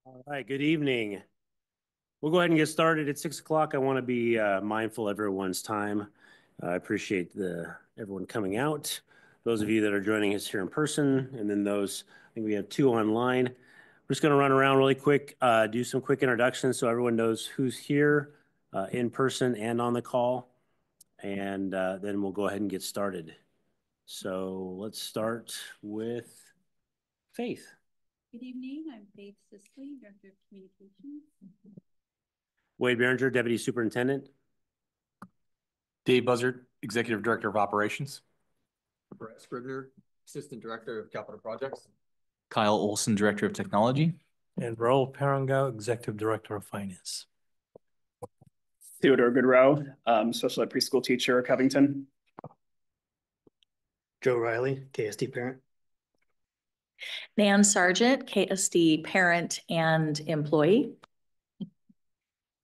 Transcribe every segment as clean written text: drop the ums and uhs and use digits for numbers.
All right, good evening. We'll go ahead and get started at 6 o'clock. I want to be mindful of everyone's time. I appreciate everyone coming out. Those of you that are joining us here in person, and then those, I think we have two online. We're just going to run around really quick, do some quick introductions so everyone knows who's here in person and on the call. And then we'll go ahead and get started. So let's start with Faith. Good evening. I'm Faith Sisley, Director of Communications. Wade Behringer, Deputy Superintendent. Dave Buzzard, Executive Director of Operations. Brett Scribner, Assistant Director of Capital Projects. Kyle Olson, Director of Technology. And Raul Parangao, Executive Director of Finance. Theodore Goodrow, Special Ed Preschool Teacher at Covington. Joe Riley, KSD Parent. Nan Sargent, KSD Parent and Employee.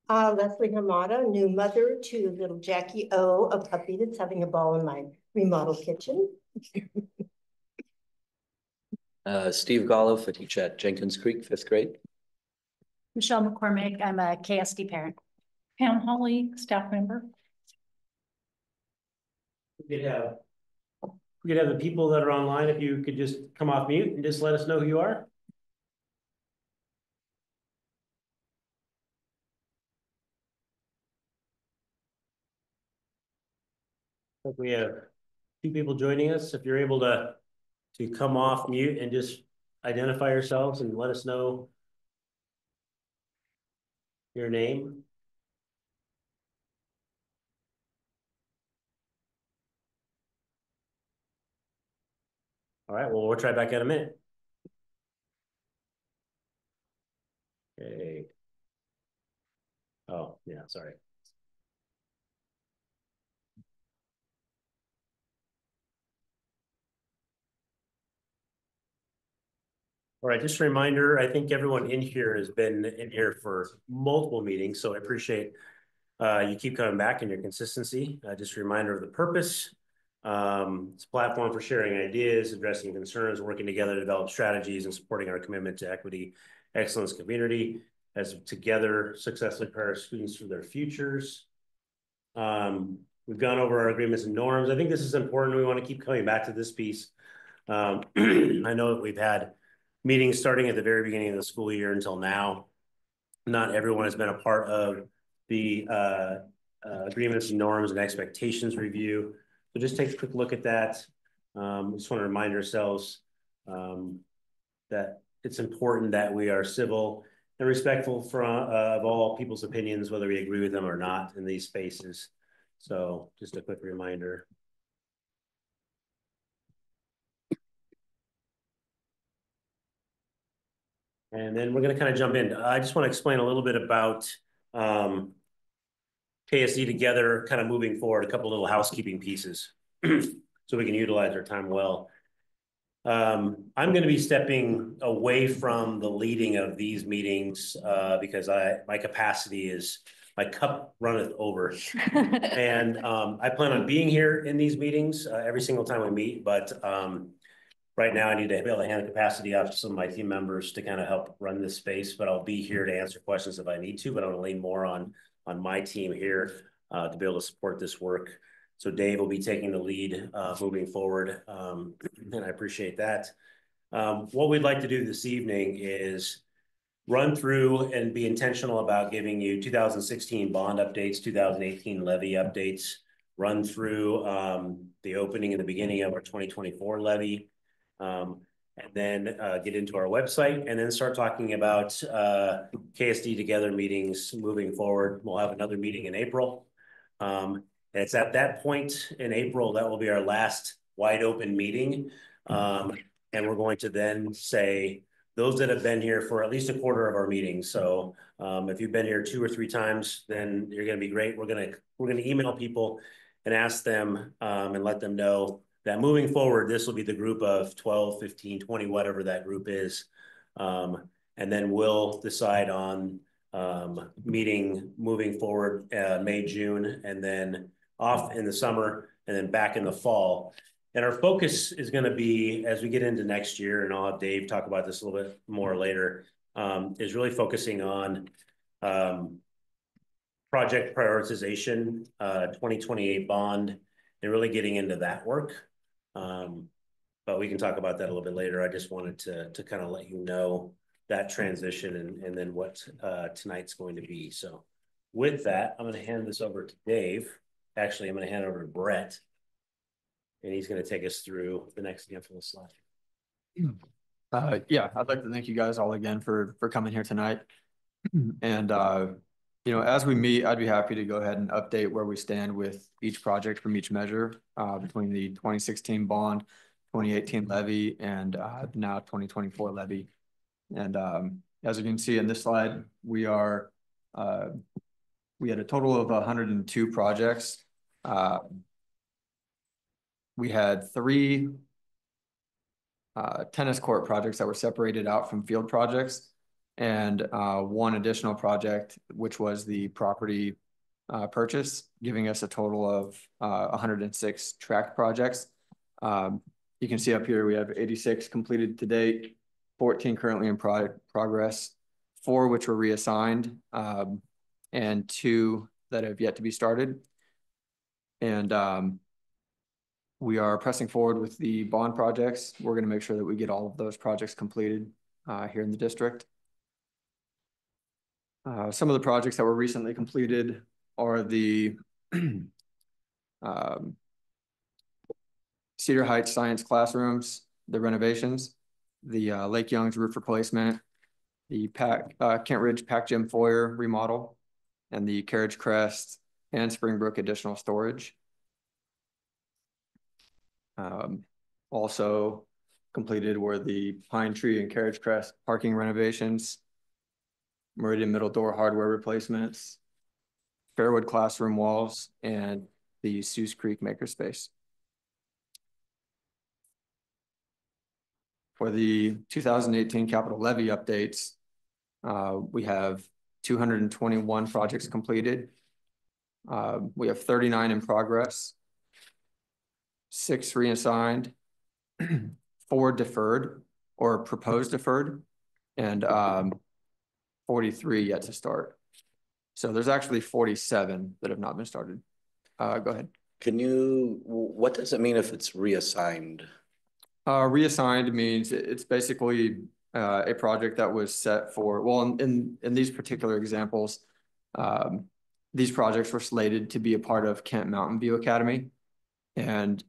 Leslie Hamada, new mother to little Jackie O, a puppy that's having a ball in my remodel kitchen. Steve Golliff, I teach at Jenkins Creek, 5th grade. Michelle McCormick, I'm a KSD parent. Pam Hawley, staff member. We could have the people that are online, if you could just come off mute and just let us know who you are. I think we have two people joining us. If you're able to come off mute and just identify yourselves and let us know your name. All right, well, we'll try back in a minute. Okay. Oh, yeah, sorry. All right, just a reminder, I think everyone in here has been in here for multiple meetings, so I appreciate you keep coming back and your consistency. Just a reminder of the purpose. It's a platform for sharing ideas, addressing concerns, working together to develop strategies, and supporting our commitment to equity, excellence, community, as together successfully prepare our students for their futures. We've gone over our agreements and norms. I think this is important. We want to keep coming back to this piece. I know that we've had meetings starting at the very beginning of the school year until now. Not everyone has been a part of the agreements and norms and expectations review. So just take a quick look at that. We just want to remind ourselves that it's important that we are civil and respectful of all people's opinions, whether we agree with them or not in these spaces. So just a quick reminder. And then we're going to kind of jump in. I just want to explain a little bit about KSD Together, kind of moving forward, a couple little housekeeping pieces so we can utilize our time well. I'm going to be stepping away from the leading of these meetings because my capacity is, my cup runneth over. And I plan on being here in these meetings every single time we meet, but right now I need to be able to hand the capacity off to some of my team members to kind of help run this space, but I'll be here to answer questions if I need to, but I'm going to lean more on my team here to be able to support this work. So Dave will be taking the lead moving forward, and I appreciate that. What we'd like to do this evening is run through and be intentional about giving you 2016 bond updates, 2018 levy updates, run through the opening and the beginning of our 2024 levy, and then get into our website and then start talking about KSD Together meetings moving forward. We'll have another meeting in April. It's at that point in April that will be our last wide open meeting. And we're going to then say, those that have been here for at least a quarter of our meetings. So if you've been here 2 or 3 times, then you're going to be great. We're going to email people and ask them and let them know that moving forward, this will be the group of 12, 15, 20, whatever that group is. And then we'll decide on meeting moving forward May, June, and then off in the summer, and then back in the fall. And our focus is going to be, as we get into next year, and I'll have Dave talk about this a little bit more later, is really focusing on project prioritization, 2028 bond, and really getting into that work. But we can talk about that a little bit later. I just wanted to kind of let you know that transition and then what tonight's going to be. So with that, I'm going to hand this over to Dave. Actually, I'm going to hand it over to Brett, and he's going to take us through the next handful of slides. Yeah, I'd like to thank you guys all again for coming here tonight. And you know, as we meet, I'd be happy to go ahead and update where we stand with each project from each measure between the 2016 bond, 2018 levy, and now 2024 levy. And as you can see in this slide, we had a total of 102 projects. We had 3 tennis court projects that were separated out from field projects, and 1 additional project, which was the property purchase, giving us a total of 106 tracked projects. You can see up here we have 86 completed to date, 14 currently in progress, 4 which were reassigned, and 2 that have yet to be started. And we are pressing forward with the bond projects. We're going to make sure that we get all of those projects completed here in the district. Some of the projects that were recently completed are the Cedar Heights Science classrooms, the renovations, the Lake Young's roof replacement, the Kent Ridge Pac Gym foyer remodel, and the Carriage Crest and Springbrook additional storage. Also completed were the Pine Tree and Carriage Crest parking renovations, Meridian Middle Door hardware replacements, Fairwood classroom walls, and the Seuss Creek makerspace. For the 2018 capital levy updates, we have 221 projects completed. We have 39 in progress, 6 reassigned, 4 deferred or proposed deferred, and 43 yet to start. So there's actually 47 that have not been started. Go ahead. What does it mean if it's reassigned? Reassigned means it's basically a project that was set for, well, in these particular examples, these projects were slated to be a part of Kent Mountain View Academy. And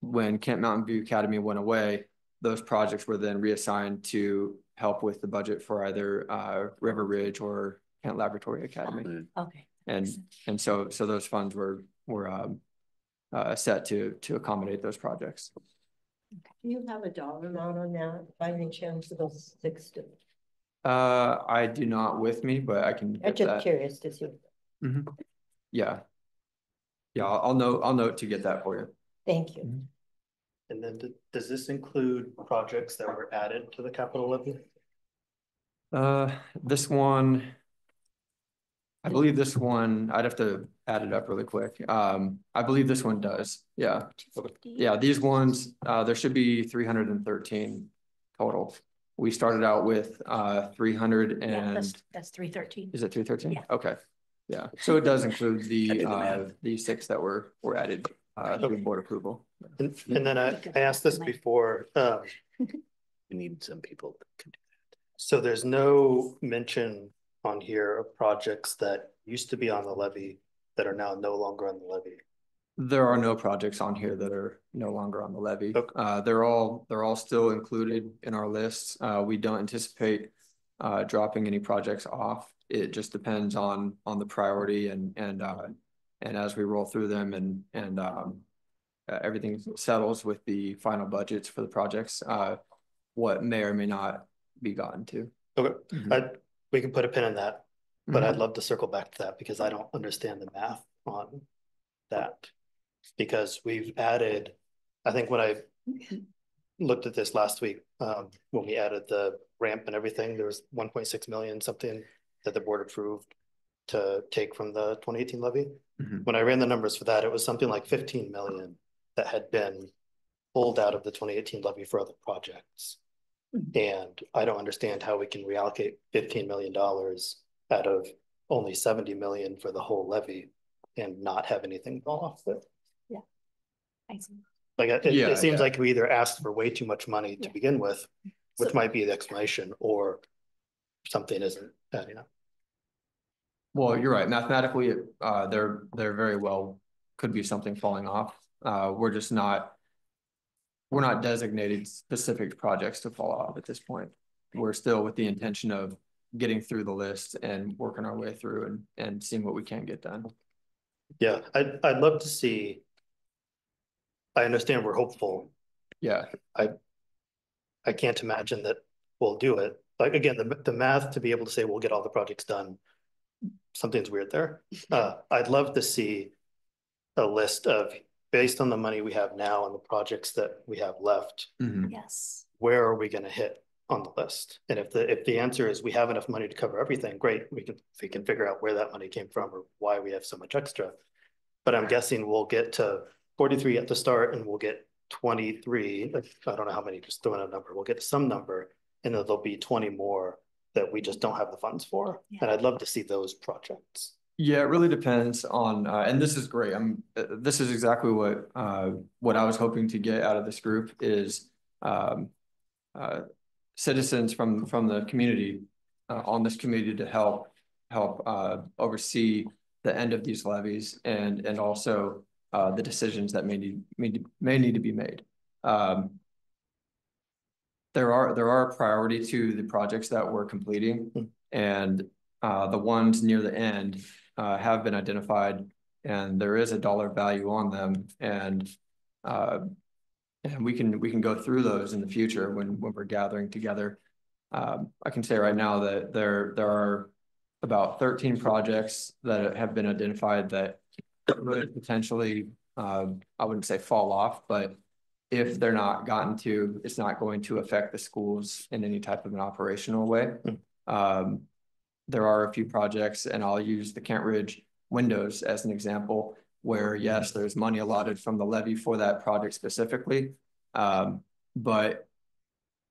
when Kent Mountain View Academy went away, those projects were then reassigned to help with the budget for either River Ridge or Kent Laboratory Academy. Okay. And so those funds were set to accommodate those projects. Do you have a dollar amount on that by any chance of those 6? I do not with me, but I can I'm get just that. curious to see. Yeah. I'll note to get that for you. Thank you. And then does this include projects that were added to the capital levy? This one, I believe this one, I'd have to add it up really quick. I believe this one does. Yeah. Yeah, these ones, there should be 313 total. We started out with 300 and that's 313. Is it 313? Yeah. Okay. Yeah. So it does include the 6 that were added through board approval. And then I asked this before. We need some people that can do that. So there's no mention on here of projects that used to be on the levy that are now no longer on the levy. There are no projects on here that are no longer on the levy. Okay. They're all still included in our lists. We don't anticipate dropping any projects off. It just depends on the priority and as we roll through them and everything settles with the final budgets for the projects, what may or may not be gotten to. Okay. We can put a pin in that, but I'd love to circle back to that because I don't understand the math on that. Because we've added, I think when I looked at this last week, when we added the ramp and everything, there was 1.6 million something that the board approved to take from the 2018 levy. When I ran the numbers for that, it was something like 15 million that had been pulled out of the 2018 levy for other projects. And I don't understand how we can reallocate $15 million out of only 70 million for the whole levy and not have anything fall off of it. I see. Like, it seems like we either asked for way too much money to Yeah. begin with, which So- might be the explanation, or something isn't, you know. Well, you're right. Mathematically, they're very well could be something falling off. We're just not. We're not designated specific projects to fall off at this point. We're still with the intention of getting through the list and working our way through and seeing what we can get done. Yeah, I'd love to see. I understand we're hopeful. Yeah. I can't imagine that we'll do it. Like, again, the math to be able to say we'll get all the projects done, something's weird there. I'd love to see a list of, based on the money we have now and the projects that we have left, Yes. where are we gonna hit on the list? And if the answer is we have enough money to cover everything, great, we can figure out where that money came from or why we have so much extra. But I'm guessing we'll get to 43 at the start and we'll get 23. I don't know how many, just throwing a number. We'll get to some number and then there'll be 20 more that we just don't have the funds for. Yeah. And I'd love to see those projects. Yeah, it really depends on, and this is great. This is exactly what I was hoping to get out of this group is citizens from the community on this committee to help oversee the end of these levies and also the decisions that may need to be made. There are a priority to the projects that we're completing, and the ones near the end have been identified, and there is a dollar value on them, and we can go through those in the future when we're gathering together. I can say right now that there are about 13 projects that have been identified that could potentially, I wouldn't say fall off, but if they're not gotten to, it's not going to affect the schools in any type of an operational way. There are a few projects, and I'll use the Kent Ridge windows as an example, where yes, there's money allotted from the levy for that project specifically. But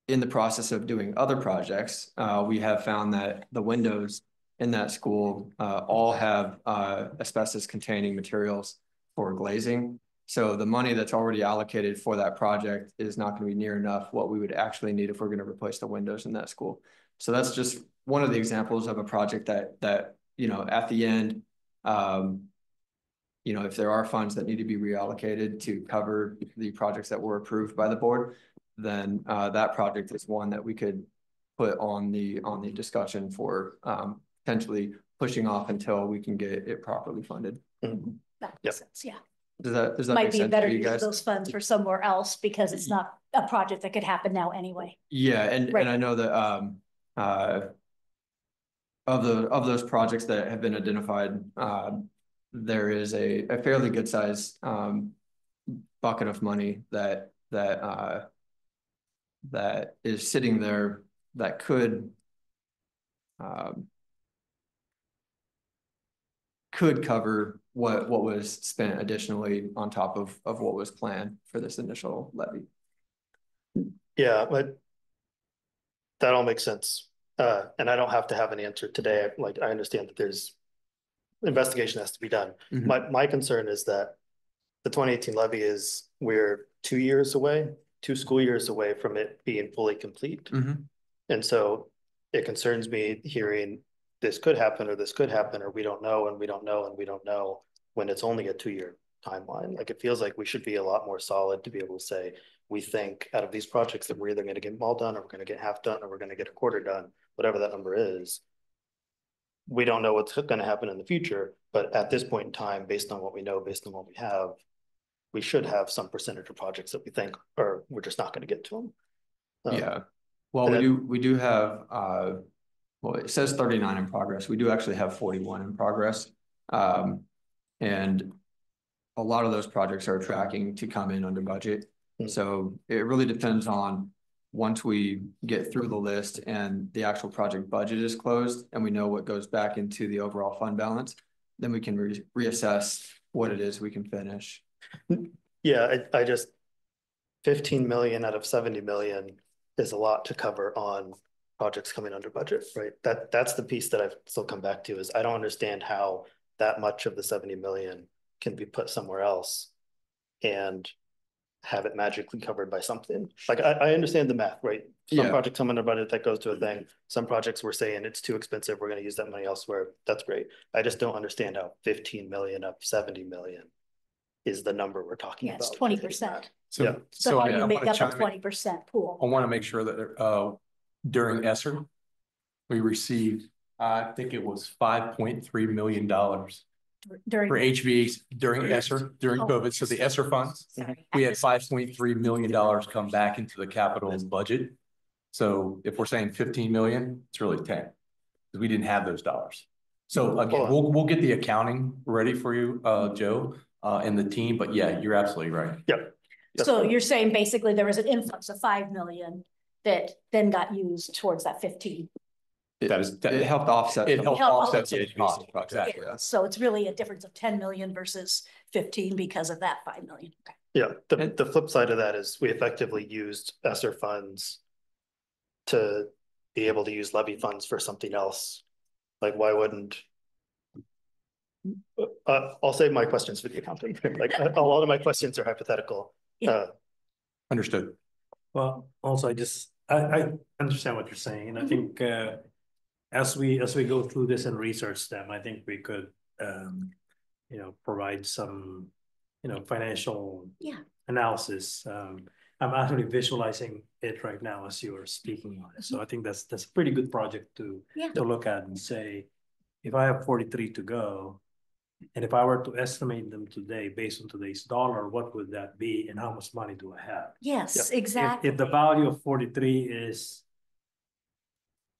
in the process of doing other projects, we have found that the windows in that school all have asbestos containing materials for glazing. So the money that's already allocated for that project is not going to be near enough what we would actually need if we're going to replace the windows in that school. So that's just one of the examples of a project that you know, at the end, you know, if there are funds that need to be reallocated to cover the projects that were approved by the board, then that project is one that we could put on the discussion for potentially pushing off until we can get it properly funded. That makes sense, yeah. Does that Might make be sense better for to you use guys? those funds for somewhere else because it's not a project that could happen now anyway. Yeah, and Right. I know that of those projects that have been identified, there is a fairly good size bucket of money that is sitting there that could cover what was spent additionally on top of what was planned for this initial levy. Yeah, but that all makes sense. And I don't have to have an answer today. Like, I understand that there's investigation has to be done. My concern is that the 2018 levy we're 2 years away, 2 school years away from it being fully complete. And so it concerns me hearing this could happen or this could happen, or we don't know and we don't know and we don't know, when it's only a 2-year timeline. Like, it feels like we should be a lot more solid to be able to say, we think out of these projects that we're either going to get them all done or we're going to get half done or we're going to get a quarter done, whatever that number is. We don't know what's going to happen in the future, but at this point in time, based on what we know, based on what we have, we should have some percentage of projects that we think, or we're just not going to get to them. Yeah. Well, we do have, well, it says 39 in progress. We do actually have 41 in progress. And a lot of those projects are tracking to come in under budget. So it really depends on once we get through the list and the actual project budget is closed and we know what goes back into the overall fund balance, then we can reassess what it is we can finish. Yeah, I just 15 million out of 70 million is a lot to cover on projects coming under budget, right? That's the piece that I've still come back to is I don't understand how that much of the 70 million can be put somewhere else and have it magically covered by something. Like I understand the math, right? Some Yeah. projects come under budget that goes to a thing. Some projects we're saying it's too expensive. We're going to use that money elsewhere. That's great. I just don't understand how 15 million of 70 million is the number we're talking Yeah, about. it's 20%. Yeah. So how I do you wanna make up a chime in. 20% pool? I want to make sure that during ESSER, we received, I think it was $5.3 million for During, HVAC during ESSER, during Oh. COVID. So the ESSER funds, sorry. we had $5.3 million come back into the capital budget. So if we're saying 15 million, it's really 10, because we didn't have those dollars. So again, we'll get the accounting ready for you, Joe, and the team, but yeah, you're absolutely right. Yep. So you're saying basically there was an influx of 5 million that then got used towards that 15. That is, It helped offset. it some helped helped offset offset the HVAC. Exactly. Yeah. So it's really a difference of 10 million versus 15 because of that 5 million. Okay. Yeah, the flip side of that is we effectively used ESSER funds to be able to use levy funds for something else. Like, why wouldn't? I'll save my questions for the accountant. Like, a lot of my questions are hypothetical. Yeah. Understood. Well, also, I understand what you're saying, and I think as we go through this and research them, I think we could provide some financial analysis. I'm actually visualizing it right now as you are speaking on it. So I think that's a pretty good project to look at and say, if I have 43 to go, and if I were to estimate them today based on today's dollar, what would that be and how much money do I have? Yes, exactly. If the value of 43 is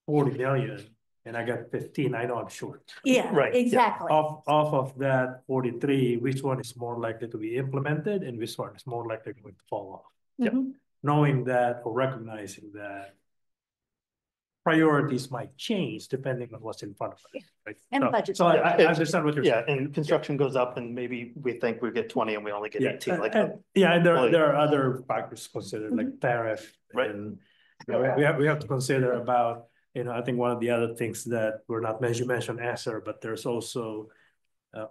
40 million and I got 15, I know I'm short. Yeah, Right. exactly. Off of that 43, which one is more likely to be implemented and which one is more likely going to fall off? Mhm. Knowing that or recognizing that priorities might change depending on what's in front of us. Right? And budget. So I understand what you're saying. Yeah, and construction goes up and maybe we think we get 20 and we only get 18. Like, and there are other factors considered like tariff. Right. And we have to consider about, I think one of the other things that we're not mentioned, you mentioned ESSER, but there's also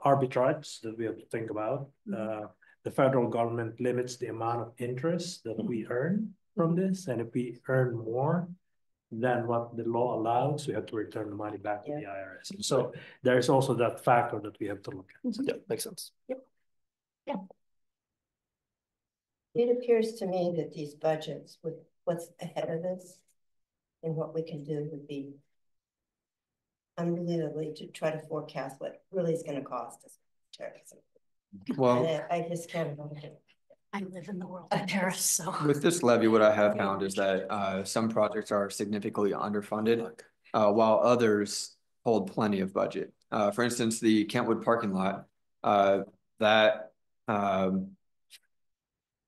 arbitrage that we have to think about. The federal government limits the amount of interest that we earn from this. And if we earn more than what the law allows, we have to return the money back to the IRS. And so there's also that factor that we have to look at. yeah, makes sense. It appears to me that these budgets with what's ahead of us and what we can do would be unbelievably to try to forecast what really is going to cost us. Well, I just can't imagine. I live in the world of Paris, so. with this levy, what I have found is that some projects are significantly underfunded, while others hold plenty of budget. For instance, the Kentwood parking lot, that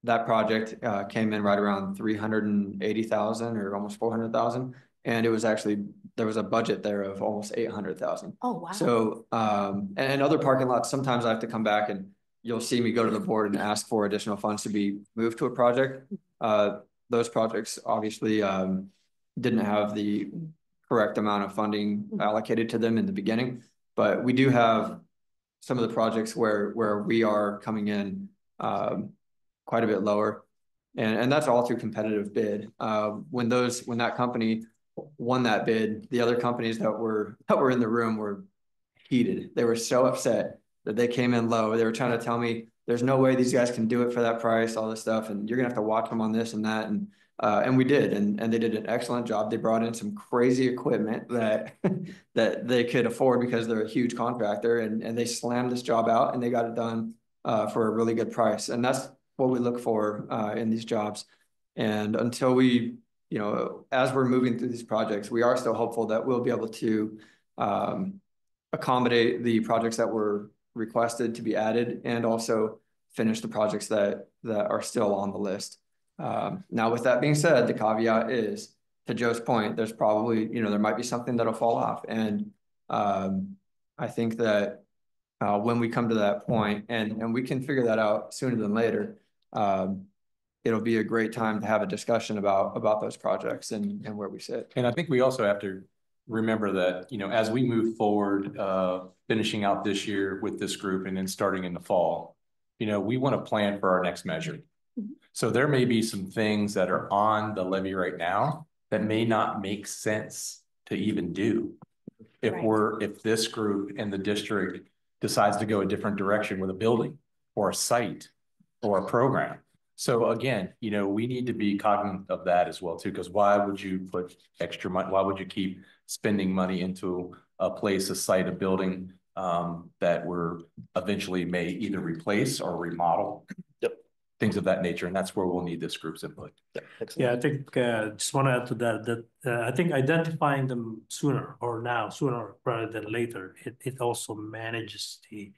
project came in right around 380,000 or almost 400,000, and it was actually there was a budget there of almost 800,000. Oh wow! So and other parking lots, sometimes I have to come back and you'll see me go to the board and ask for additional funds to be moved to a project. Those projects obviously didn't have the correct amount of funding allocated to them in the beginning, but we do have some of the projects where we are coming in quite a bit lower, and that's all through competitive bid. When that company won that bid, the other companies that were in the room were heated. They were so upset that they came in low. They were trying to tell me there's no way these guys can do it for that price, all this stuff, and you're gonna have to watch them on this and that. And we did, and they did an excellent job. They brought in some crazy equipment that that they could afford because they're a huge contractor, and they slammed this job out and they got it done for a really good price. And that's what we look for in these jobs. And until we, as we're moving through these projects, we are still hopeful that we'll be able to accommodate the projects that were requested to be added and also finish the projects that are still on the list. Now, with that being said, the caveat is, to Joe's point, there's probably, there might be something that'll fall off. And I think that when we come to that point, and we can figure that out sooner than later, it'll be a great time to have a discussion about those projects and where we sit. And I think we also have to remember that, you know, as we move forward, finishing out this year with this group and then starting in the fall, you know, we want to plan for our next measure. So there may be some things that are on the levy right now that may not make sense to even do. If this group and the district decides to go a different direction with a building or a site or a program. So again, you know, we need to be cognizant of that as well too, because why would you put extra money? Why would you keep spending money into a place, a site, a building that we're eventually may either replace or remodel? Yep. Things of that nature. And that's where we'll need this group's input. Yeah, I think just want to add to that, I think identifying them sooner rather than later, it also manages the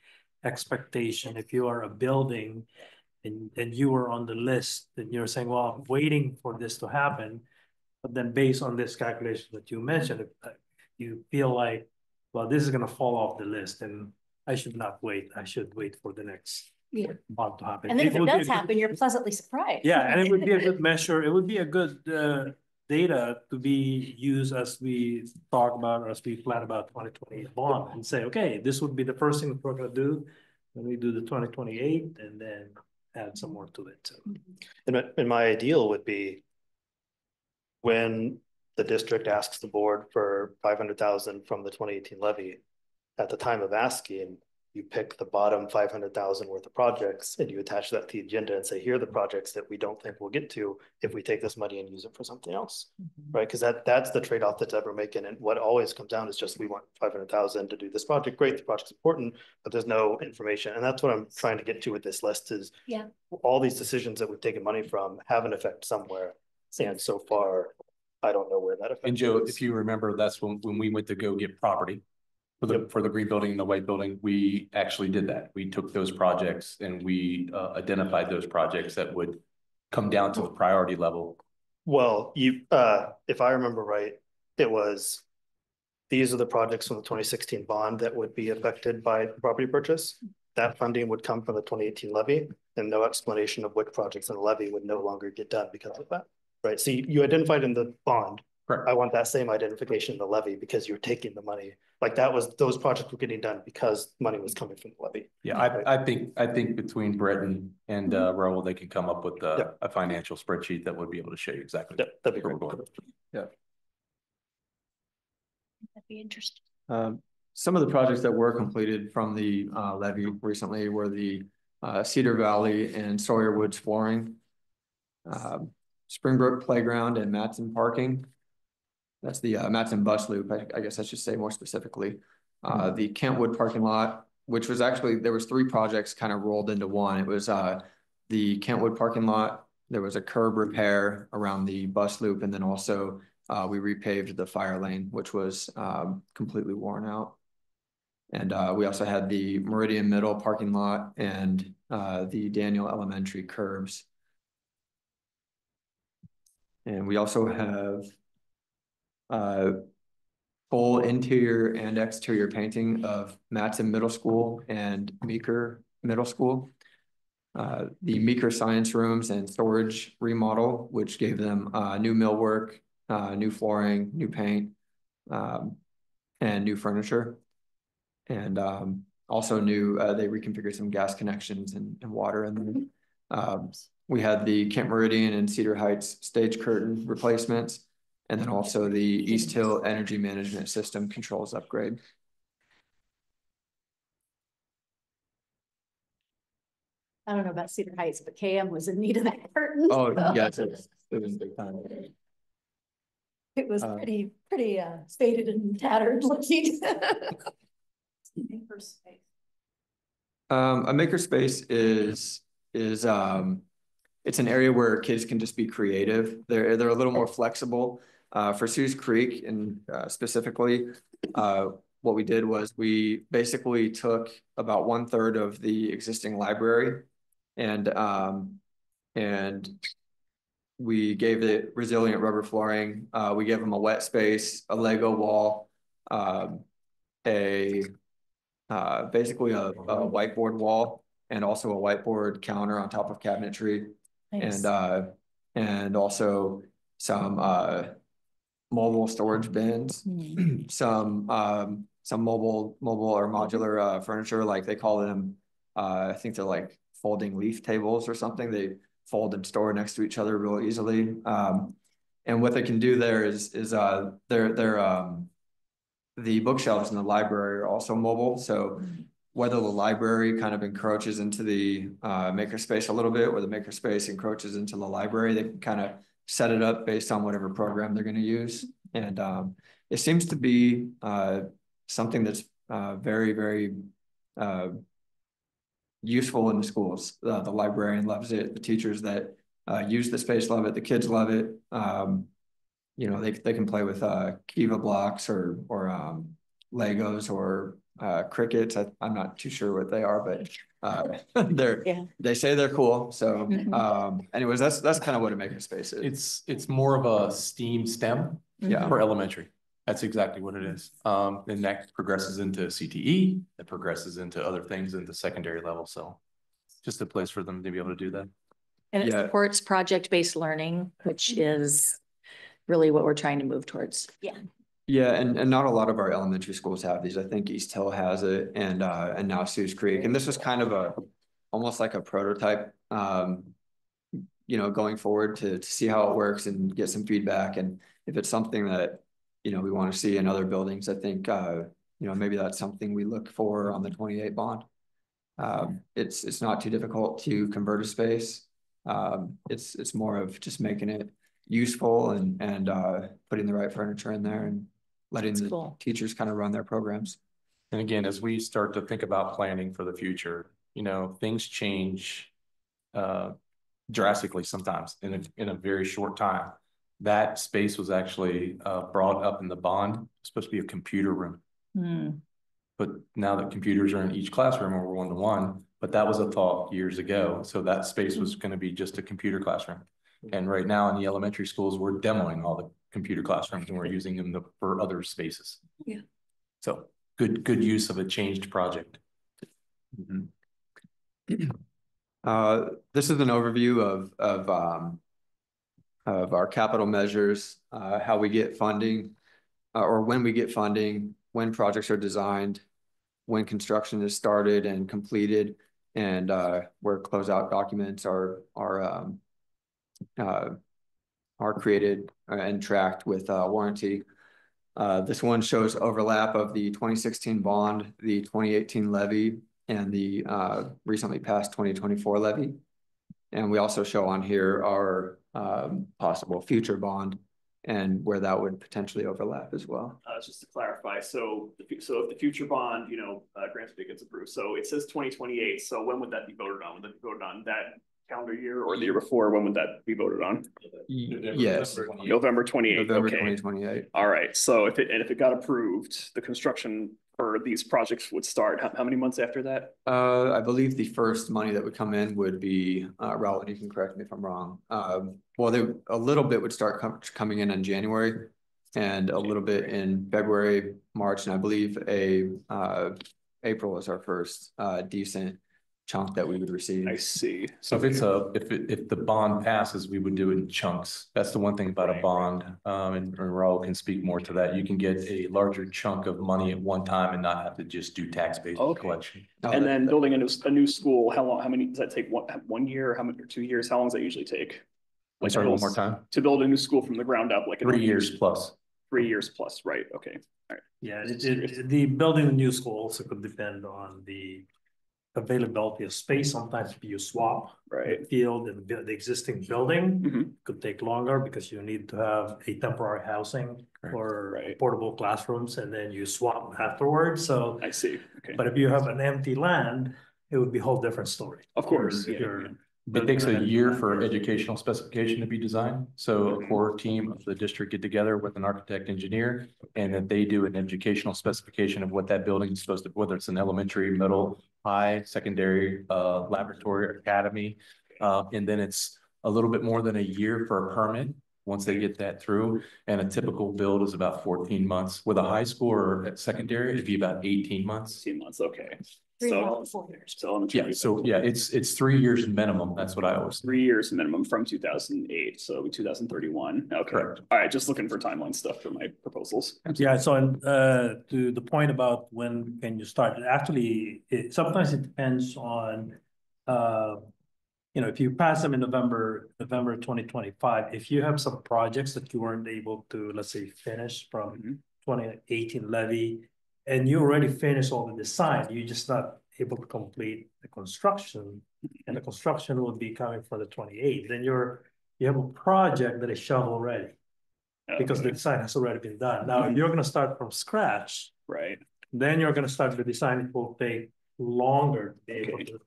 expectation. If you are a building and you were on the list and you're saying, well, I'm waiting for this to happen, but then based on this calculation that you mentioned, if you feel like, well, this is going to fall off the list and I should not wait. I should wait for the next month to happen. And then if it does happen, you're pleasantly surprised. Yeah, and it would be a good measure. It would be a good data to be used as we talk about or as we plan about 2028 bond and say, okay, this would be the first thing that we're going to do when we do the 2028 and then add some more to it. So. And my ideal would be when the district asks the board for 500,000 from the 2018 levy, at the time of asking, you pick the bottom 500,000 worth of projects and you attach that to the agenda and say, here are the projects that we don't think we'll get to if we take this money and use it for something else, right? Because that's the trade-off that we're making. And what always comes down is just, we want 500,000 to do this project. Great, the project's important, but there's no information. And that's what I'm trying to get to with this list is all these decisions that we've taken money from have an effect somewhere. And so far, I don't know where that effect is. And Joe, if you remember, that's when we went to go get property for the green building and the white building, we actually did that. We took those projects and we identified those projects that would come down to the priority level. Well, if I remember right, it was, these are the projects from the 2016 bond that would be affected by property purchase. That funding would come from the 2018 levy, and no explanation of which projects in the levy would no longer get done because of that, right? So you identified in the bond. Correct. I want that same identification in the levy because you're taking the money. Like those projects were getting done because money was coming from the levy. Yeah, I think between Brett and Raul, they can come up with a financial spreadsheet that would be able to show you exactly. That'd be great. Yeah. That'd be interesting. Some of the projects that were completed from the levy recently were the Cedar Valley and Sawyer Woods flooring, Springbrook Playground and Matson Parking. That's the Matson Bus Loop, I guess I should say more specifically. The Kentwood parking lot, which was actually, there was 3 projects kind of rolled into one. It was the Kentwood parking lot. There was a curb repair around the bus loop. And then also we repaved the fire lane, which was completely worn out. And we also had the Meridian Middle parking lot and the Daniel Elementary curbs. And we also have full interior and exterior painting of Matson Middle School and Meeker Middle School. The Meeker Science Rooms and Storage remodel, which gave them new millwork, new flooring, new paint, and new furniture. And also new, they reconfigured some gas connections and water in there. We had the Kent Meridian and Cedar Heights stage curtain replacements. And then also the East Hill Energy Management System controls upgrade. I don't know about Cedar Heights, but KM was in need of that curtain. Oh, yes, it was big time. It was pretty faded and tattered looking. A makerspace is it's an area where kids can just be creative. They're a little more flexible. For Sue's Creek and specifically, what we did was we basically took about 1/3 of the existing library and we gave it resilient rubber flooring. We gave them a wet space, a Lego wall, basically a whiteboard wall, and also a whiteboard counter on top of cabinetry. Nice. And also some, mobile storage bins, some mobile or modular, furniture, like they call them, I think they're like folding leaf tables or something. They fold and store next to each other real easily. And what they can do there is the bookshelves in the library are also mobile. So whether the library kind of encroaches into the makerspace a little bit, or the makerspace encroaches into the library, they can kind of set it up based on whatever program they're going to use. And it seems to be something that's very, very useful in the schools. The librarian loves it. The teachers that use the space love it. The kids love it. You know, they can play with Kiva blocks or Legos or crickets. I'm not too sure what they are, but they say they're cool. So anyways, that's kind of what a makerspace is. It's more of a STEM Yeah. for elementary. That's exactly what it is. And that progresses into CTE, it progresses into other things in the secondary level. So just a place for them to be able to do that. And it supports project-based learning, which is really what we're trying to move towards. Yeah. Yeah, and not a lot of our elementary schools have these. I think East Hill has it, and now Sue's Creek. And this was kind of almost like a prototype, you know, going forward to see how it works and get some feedback. And if it's something that, you know, we want to see in other buildings, I think, you know, maybe that's something we look for on the 28 bond. It's not too difficult to convert a space. It's more of just making it useful and putting the right furniture in there and letting the teachers kind of run their programs. And again, as we start to think about planning for the future, you know, things change drastically sometimes in a very short time. That space was actually brought up in the bond. It's supposed to be a computer room. But now that computers are in each classroom or one-to-one, but that was a thought years ago. So that space was going to be just a computer classroom. And right now in the elementary schools, we're demoing all the computer classrooms and we're using them for other spaces. Yeah. So good use of a changed project. This is an overview of our capital measures, how we get funding, or when we get funding, when projects are designed, when construction is started and completed, and where closeout documents are created and tracked with warranty. This one shows overlap of the 2016 bond, the 2018 levy, and the recently passed 2024 levy. And we also show on here our possible future bond and where that would potentially overlap as well. Just to clarify, so if the future bond, you know, granted gets approved, so it says 2028. So when would that be voted on? Would that be voted on that calendar year or the year before? When would that be voted on? Yes, November 28th. November okay. 2028. All right. So if it got approved, the construction for these projects would start how many months after that? I believe the first money that would come in would be Raul, you can correct me if I'm wrong. Well, a little bit would start coming in January, and a little bit in February, March, and I believe April is our first decent chunk that we would receive. I see. So if the bond passes, we would do it in chunks. That's the one thing about a bond. And Raul can speak more to that. You can get a larger chunk of money at one time and not have to just do tax-based collection. And then building a new school, how many does that take? 1 year? How many, or 2 years? How long does that usually take? Like, sorry, one more time. To build a new school from the ground up, like 3 years plus. 3 years plus, right? Okay. All right. Yeah, the building a new school also could depend on the availability of space. Sometimes if you swap the field and the existing building, could take longer because you need to have a temporary housing or portable classrooms, and then you swap afterwards. So I see. Okay. But if you have an empty land, it would be a whole different story. Of course. It takes a year for educational specification to be designed. So a core team of the district get together with an architect engineer, and then they do an educational specification of what that building is supposed to, whether it's an elementary, middle, high, secondary, laboratory, academy. And then it's a little bit more than a year for a permit once they get that through. And a typical build is about 14 months. With a high school or at secondary, it'd be about 18 months. 18 months, okay. Remodel 4 years. So elementary. Yeah, so yeah, it's 3 years minimum. That's what I always. 3 years minimum from 2008, so 2031. Okay. Correct. All right, just looking for timeline stuff for my proposals. Yeah, so to the point about when can you start, actually, sometimes it depends on, if you pass them in November 2025, if you have some projects that you weren't able to, let's say, finish from 2018 levy, and you already finished all the design, you're just not able to complete the construction, and the construction will be coming for the 28th, then you have a project that is shovel ready. Because the design has already been done. Now, if you're gonna start from scratch, right, then you're gonna start the design, it will take longer to be able to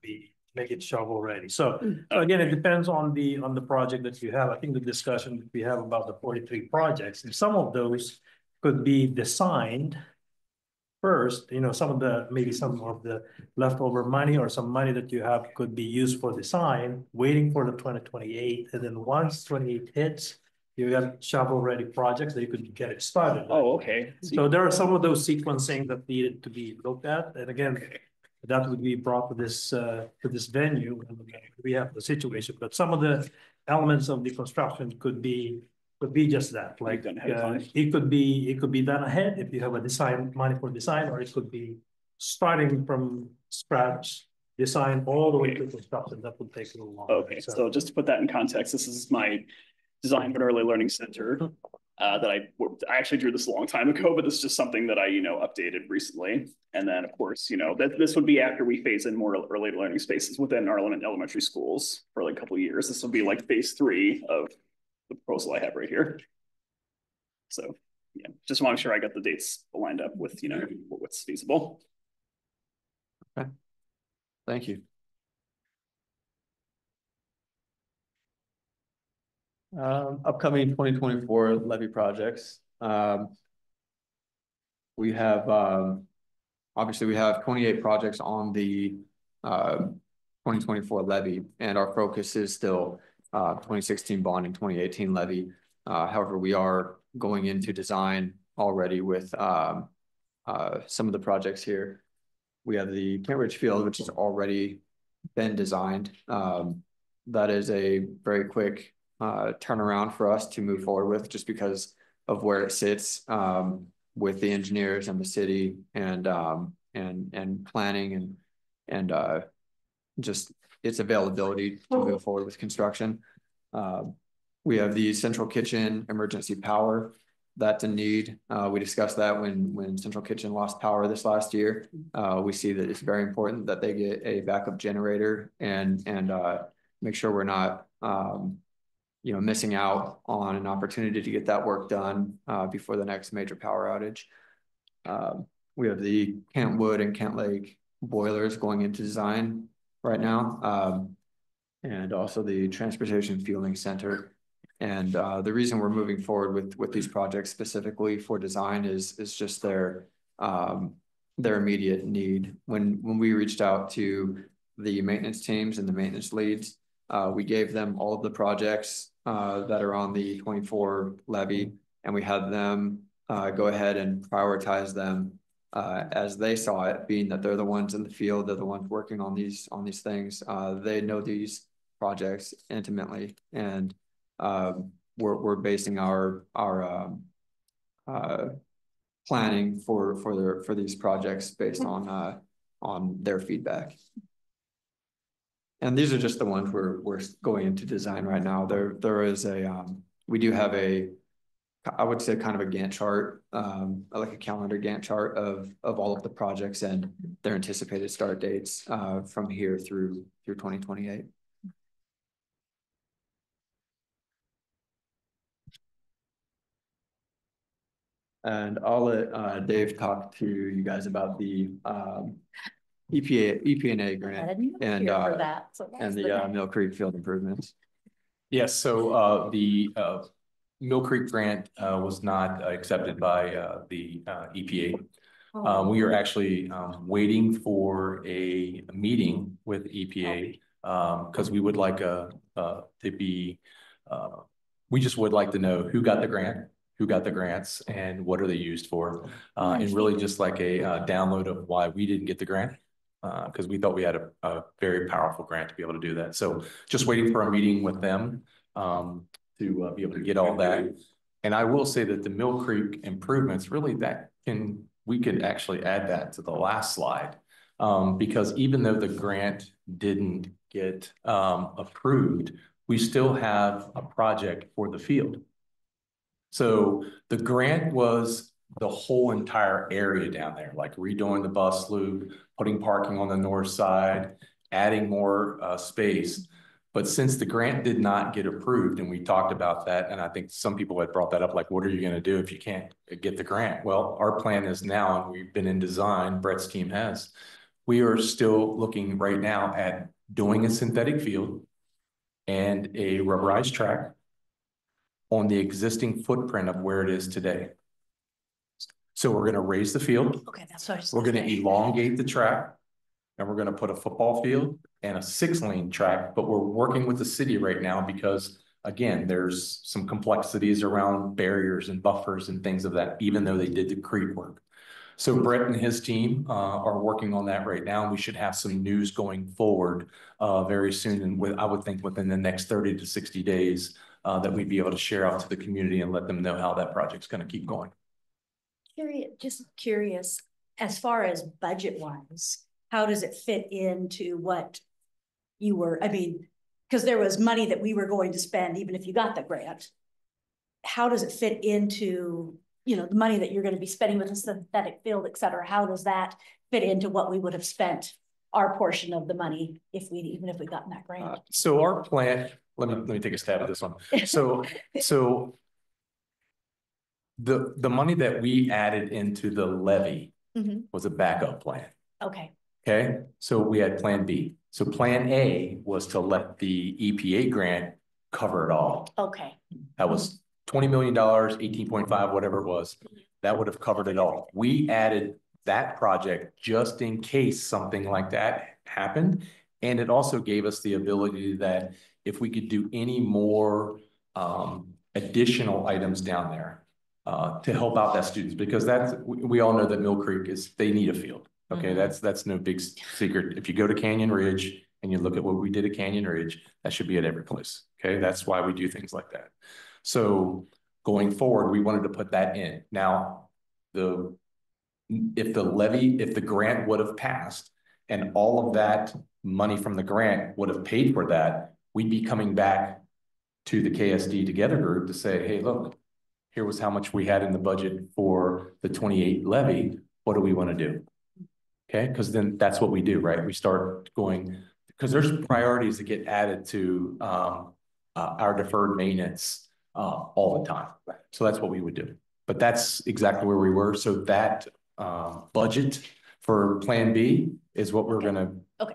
make it shovel ready. So again, it depends on the project that you have. I think the discussion that we have about the 43 projects, and some of those could be designed first, maybe some of the leftover money or some money that you have could be used for design, waiting for the 2028, and then once 28 hits, you got shovel-ready projects that you could get it started. oh, okay. So there are some of those sequencing that needed to be looked at, and again, that would be brought to this venue, and we have the situation, but some of the elements of the construction could be just that, like it could be done ahead if you have a design, money for design, or it could be starting from scratch, design all the way to construction. That would take a little longer. Okay, so just to put that in context, this is my design but early learning center that I actually drew this a long time ago, but this is just something that I updated recently. And then of course that this would be after we phase in more early learning spaces within our elementary schools for like a couple of years. This will be like phase 3 of the proposal I have right here. So yeah, just want to make sure I got the dates lined up with what's feasible. Okay, thank you. Upcoming 2024 levy projects. We have obviously we have 28 projects on the 2024 levy, and our focus is still 2016 bond and 2018 levy. However, we are going into design already with some of the projects here. We have the Kent Ridge Field, which has already been designed. That is a very quick turnaround for us to move forward with, just because of where it sits with the engineers and the city and planning and just its availability to move forward with construction. We have the central kitchen emergency power. That's a need. We discussed that when central kitchen lost power this last year. We see that it's very important that they get a backup generator and make sure we're not missing out on an opportunity to get that work done before the next major power outage. We have the Kentwood and Kent Lake boilers going into design right now, and also the transportation fueling center. And the reason we're moving forward with these projects specifically for design is just their immediate need. When we reached out to the maintenance teams and the maintenance leads, we gave them all of the projects that are on the 24 levy, and we had them go ahead and prioritize them as they saw it, being that they're the ones in the field, they're the ones working on these things. They know these projects intimately, and we're basing our planning for these projects based on their feedback. And these are just the ones we're going into design right now. There is we do have I would say kind of a Gantt chart, like a calendar Gantt chart of all of the projects and their anticipated start dates from here through 2028. And I'll let Dave talk to you guys about the EPA grant and the Mill Creek field improvements. Yes, so the Mill Creek grant was not accepted by the EPA. We are actually waiting for a meeting with EPA because we would like we just would like to know who got the grant, who got the grants, and what are they used for, and really just like a download of why we didn't get the grant. because we thought we had a very powerful grant to be able to do that. So just waiting for a meeting with them to be able to get all that. And I will say that the Mill Creek improvements, really we could actually add that to the last slide. Because even though the grant didn't get approved, we still have a project for the field. So the grant was the whole entire area down there, like redoing the bus loop, putting parking on the north side, adding more space. But since the grant did not get approved, and we talked about that, and I think some people had brought that up, like, what are you going to do if you can't get the grant? Well, our plan is now, and we've been in design, Brett's team has, we are still looking right now at doing a synthetic field and a rubberized track on the existing footprint of where it is today. So we're going to raise the field. Okay, that's what I was. We're going to elongate the track, and we're going to put a football field and a 6-lane track, but we're working with the city right now because, again, there's some complexities around barriers and buffers and things of that, even though they did the creek work. So Brett and his team are working on that right now. We should have some news going forward very soon. And I would think within the next 30 to 60 days that we'd be able to share out to the community and let them know how that project's going to keep going. Just curious, as far as budget wise, how does it fit into what you were, I mean, because there was money that we were going to spend even if you got the grant. How does it fit into, you know, the money that you're going to be spending with the synthetic field, et cetera? How does that fit into what we would have spent our portion of the money even if we gotten that grant? So our plan, let me take a stab at this one. So the money that we added into the levy was a backup plan. Okay. Okay. So we had plan B. So plan A was to let the EPA grant cover it all. Okay. That was $20 million, 18.5, whatever it was. That would have covered it all. We added that project just in case something like that happened. And it also gave us the ability that if we could do any more additional items down there to help out that students, because we all know that Mill Creek they need a field. Okay, that's no big secret. If you go to Canyon Ridge and you look at what we did at Canyon Ridge, that should be at every place. Okay, that's why we do things like that. So going forward, we wanted to put that in. Now, if the grant would have passed and all of that money from the grant would have paid for that, we'd be coming back to the KSD Together group to say, hey, look, here was how much we had in the budget for the 28 levy. What do we want to do? Okay, because then that's what we do, right? We start going, because there's priorities that get added to our deferred maintenance all the time. Right. So that's what we would do. But that's exactly where we were. So that budget for plan B is what we're going to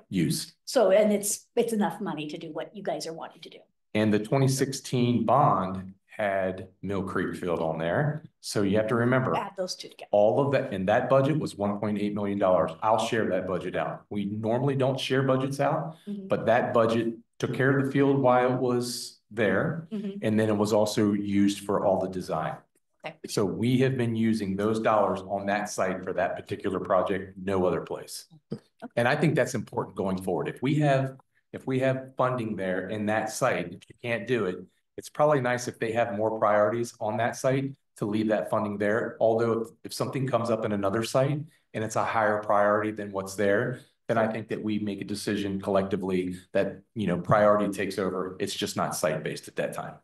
use. So, and it's enough money to do what you guys are wanting to do. And the 2016 bond had Mill Creek Field on there. So you have to remember, add those two together. All of that, and that budget was $1.8 million. I'll share that budget out. We normally don't share budgets out, but that budget took care of the field while it was there. And then it was also used for all the design. Okay. So we have been using those dollars on that site for that particular project, no other place. Okay. And I think that's important going forward. If we have funding there in that site, if you can't do it, it's probably nice if they have more priorities on that site to leave that funding there. Although if something comes up in another site and it's a higher priority than what's there, then I think that we make a decision collectively that, you know, priority takes over. It's just not site-based at that time.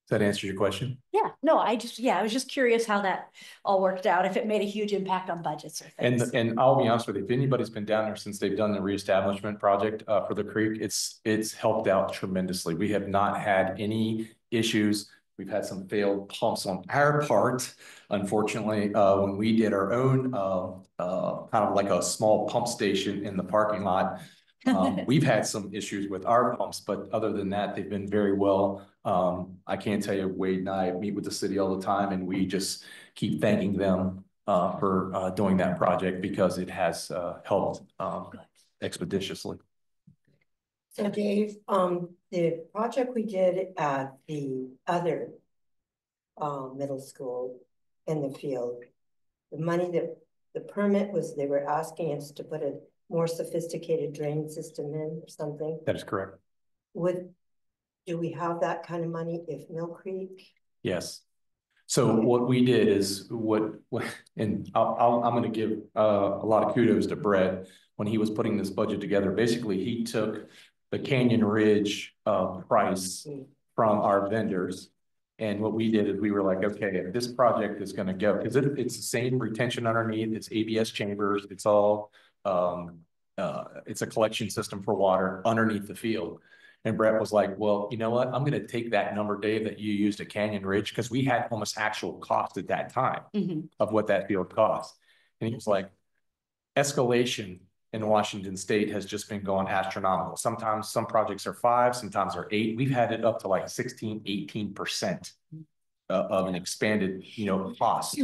Does that answer your question? Yeah, no, I was just curious how that all worked out, if it made a huge impact on budgets or things. And I'll be honest with you, if anybody's been down there since they've done the reestablishment project for the creek, it's helped out tremendously. We have not had any issues. We've had some failed pumps on our part. Unfortunately, when we did our own kind of like a small pump station in the parking lot, we've had some issues with our pumps, but other than that, they've been very well. I can't tell you, Wade and I meet with the city all the time, and we just keep thanking them for doing that project because it has helped expeditiously. So Dave, the project we did at the other middle school in the field, the money that the permit was they were asking us to put a more sophisticated drain system in or something. That is correct. Do we have that kind of money if Mill Creek? Yes. So what we did is and I'm going to give a lot of kudos to Brett when he was putting this budget together. Basically, he took the Canyon Ridge price from our vendors. And what we did is we were like, okay, if this project is going to go, because it's the same retention underneath, it's ABS chambers, it's all, it's a collection system for water underneath the field. And Brett was like, well, you know what? I'm going to take that number, Dave, that you used at Canyon Ridge, because we had almost actual cost at that time of what that field cost. And he was like, escalation in Washington State has just been going astronomical. Sometimes some projects are 5, sometimes are 8. We've had it up to like 16, 18% of an expanded, cost.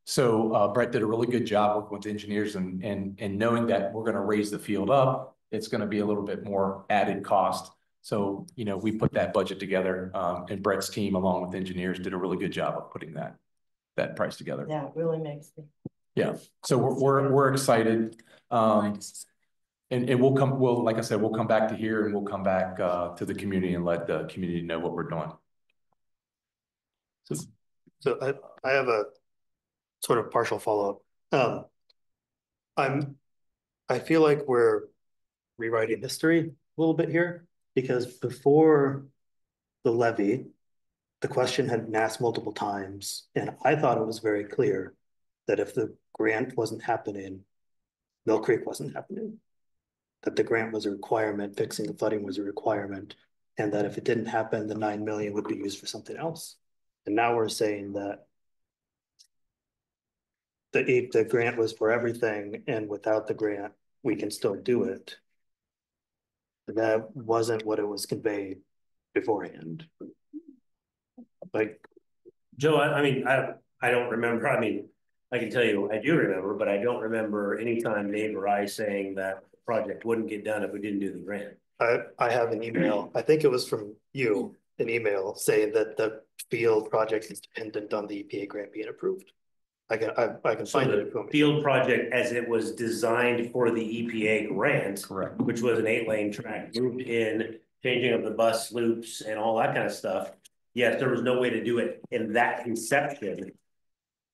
So Brett did a really good job working with engineers and knowing that we're going to raise the field up, it's going to be a little bit more added cost. So, we put that budget together, and Brett's team, along with engineers, did a really good job of putting that price together. Yeah, it really makes me. Yeah. So we're excited. And like I said, we'll come back to here and we'll come back to the community and let the community know what we're doing. So I have a sort of partial follow-up. I feel like we're rewriting history a little bit here, because before the levy, the question had been asked multiple times, and I thought it was very clear that if the grant wasn't happening, Mill Creek wasn't happening, that the grant was a requirement, fixing the flooding was a requirement, and that if it didn't happen, the 9 million would be used for something else. And now we're saying that the grant was for everything, and without the grant, we can still do it. That wasn't what it was conveyed beforehand. Like, Joe, I don't remember. I can tell you I do remember, but I don't remember any time Dave or I saying that the project wouldn't get done if we didn't do the grant. I have an email, I think it was from you, an email saying that the field project is dependent on the EPA grant being approved. I can find it. The field project, as it was designed for the EPA grant, Correct. which was an 8-lane track, moved in, changing of the bus loops and all that kind of stuff. Yes, there was no way to do it in that conception,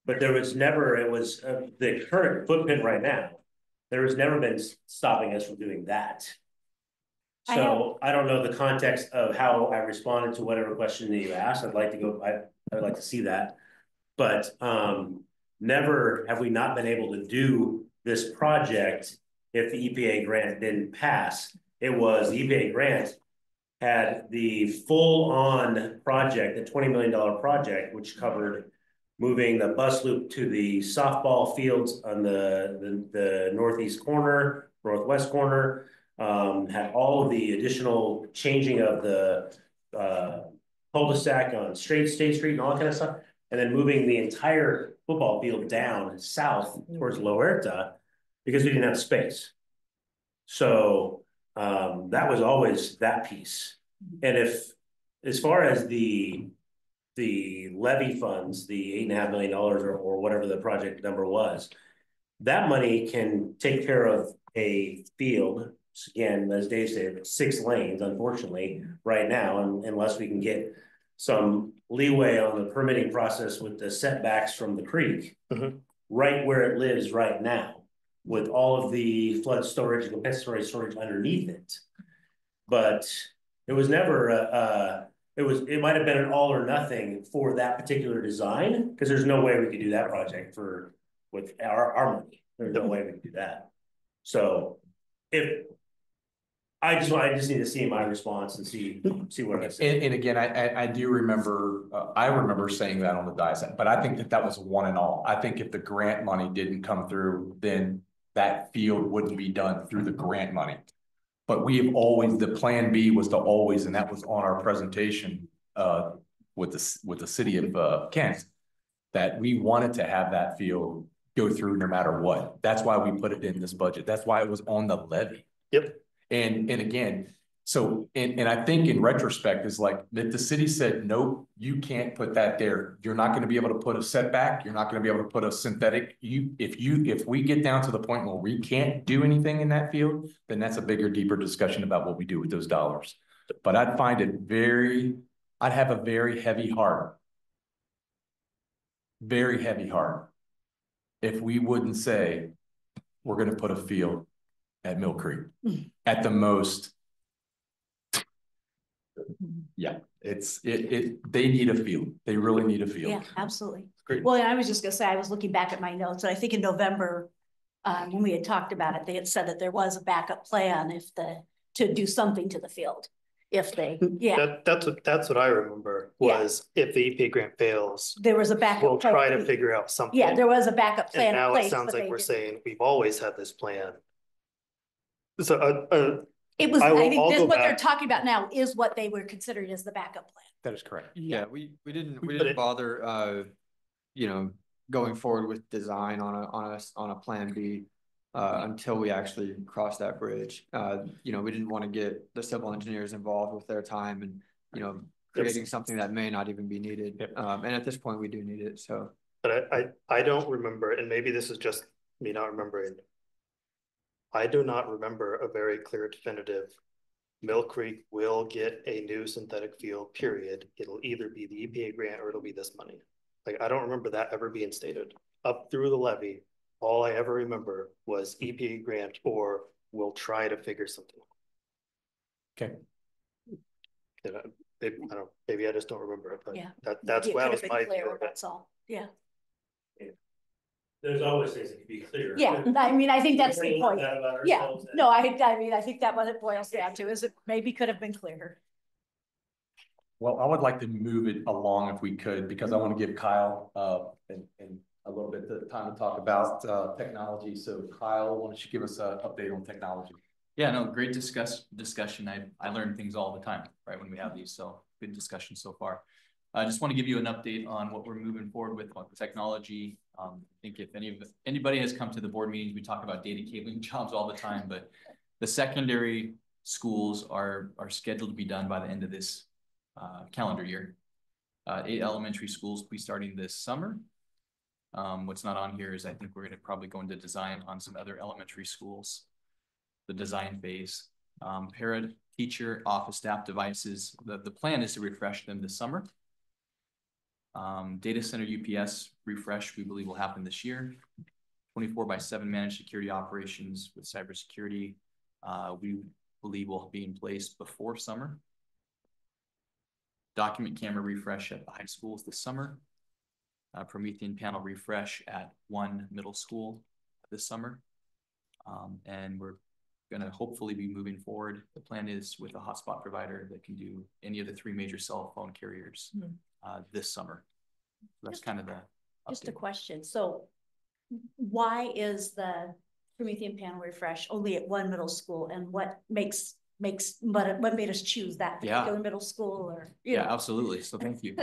but there was never, it was the current footprint right now, there has never been stopping us from doing that. So I don't know the context of how I responded to whatever question that you asked. I'd like to go, I'd like to see that. But never have we not been able to do this project if the EPA grant didn't pass. It was the EPA grant had the full-on project, the $20 million project, which covered moving the bus loop to the softball fields on the northeast corner, northwest corner, had all of the additional changing of the cul-de-sac on State Street and all that kind of stuff, and then moving the entire football field down south towards La Huerta because we didn't have space. So that was always that piece. And as far as the levy funds, the $8.5 million or whatever the project number was, that money can take care of a field. Again, as Dave said, 6 lanes, unfortunately, right now, unless we can get some leeway on the permitting process with the setbacks from the creek, right where it lives right now, with all of the flood storage and compensatory storage underneath it. But it was never it might have been an all or nothing for that particular design, because there's no way we could do that project with our money. There's no way we could do that. So if I just need to see my response and see what I say. And again, I do remember, I remember saying that on the dais, but I think that was one and all. I think if the grant money didn't come through, then that field wouldn't be done through the grant money. But we have always, the plan B was to always, and that was on our presentation with the city of Kent, that we wanted to have that field go through no matter what. That's why we put it in this budget. That's why it was on the levy. Yep. And again, So, and I think in retrospect is like that the city said, nope, you can't put that there. You're not going to be able to put a setback. You're not going to be able to put a synthetic. If we get down to the point where we can't do anything in that field, then that's a bigger, deeper discussion about what we do with those dollars. But I'd find it I'd have a very heavy heart. Very heavy heart. If we wouldn't say, we're going to put a field at Mill Creek at the most. Yeah, they need a field. They really need a field. Yeah, absolutely. Great. Well, and I was just gonna say, I was looking back at my notes, and I think in November, when we had talked about it, they had said that there was a backup plan to do something to the field. If they, yeah, That's what I remember was if the EPA grant fails, there was a backup. we'll try to plan. figure out something. Yeah, there was a backup plan And in now place. it sounds but like they we're didn't. saying we've always had this plan. So, It was, I'll I think this, go what they're back. talking about now is what they were considering as the backup plan. That is correct. Yeah, we didn't put it- bother going forward with design on a plan B until we actually cross that bridge. We didn't want to get the civil engineers involved with their time and creating something that may not even be needed. And at this point we do need it, so. But I don't remember, and maybe this is just me not remembering. I do not remember a very clear definitive. Mill Creek will get a new synthetic field, period. It'll either be the EPA grant or it'll be this money. Like, I don't remember that ever being stated. Up through the levy, all I ever remember was EPA grant or we'll try to figure something out. Okay. Maybe I just don't remember it, but Yeah. that's It why I could was have been my clearer, view of it. that's all. Yeah. There's always things that can be clear. Yeah, I mean, I think that's We're the saying point. that about Yeah, ourselves, no, I mean, I think that what it boils down to is it maybe could have been clearer. Well, I would like to move it along if we could, because I want to give Kyle and a little bit of time to talk about technology. So Kyle, why don't you give us an update on technology? Yeah, no, great discussion. I learn things all the time, right, when we have these. So good discussion so far. I just want to give you an update on what we're moving forward with on technology. I think if anybody has come to the board meetings, we talk about data cabling jobs all the time, but the secondary schools are scheduled to be done by the end of this calendar year. 8 elementary schools will be starting this summer. What's not on here is I think we're going to probably go into design on some other elementary schools. The design phase, para teacher office staff devices. The plan is to refresh them this summer. Data center UPS refresh, we believe will happen this year. 24/7 managed security operations with cybersecurity, we believe will be in place before summer. Document camera refresh at the high schools this summer. Promethean panel refresh at 1 middle school this summer. And we're going to hopefully be moving forward. The plan is with a hotspot provider that can do any of the 3 major cell phone carriers this summer. So that's kind of the update. Just a question. So why is the Promethean panel refresh only at 1 middle school, and what made us choose that particular middle school, or yeah, absolutely. So thank you.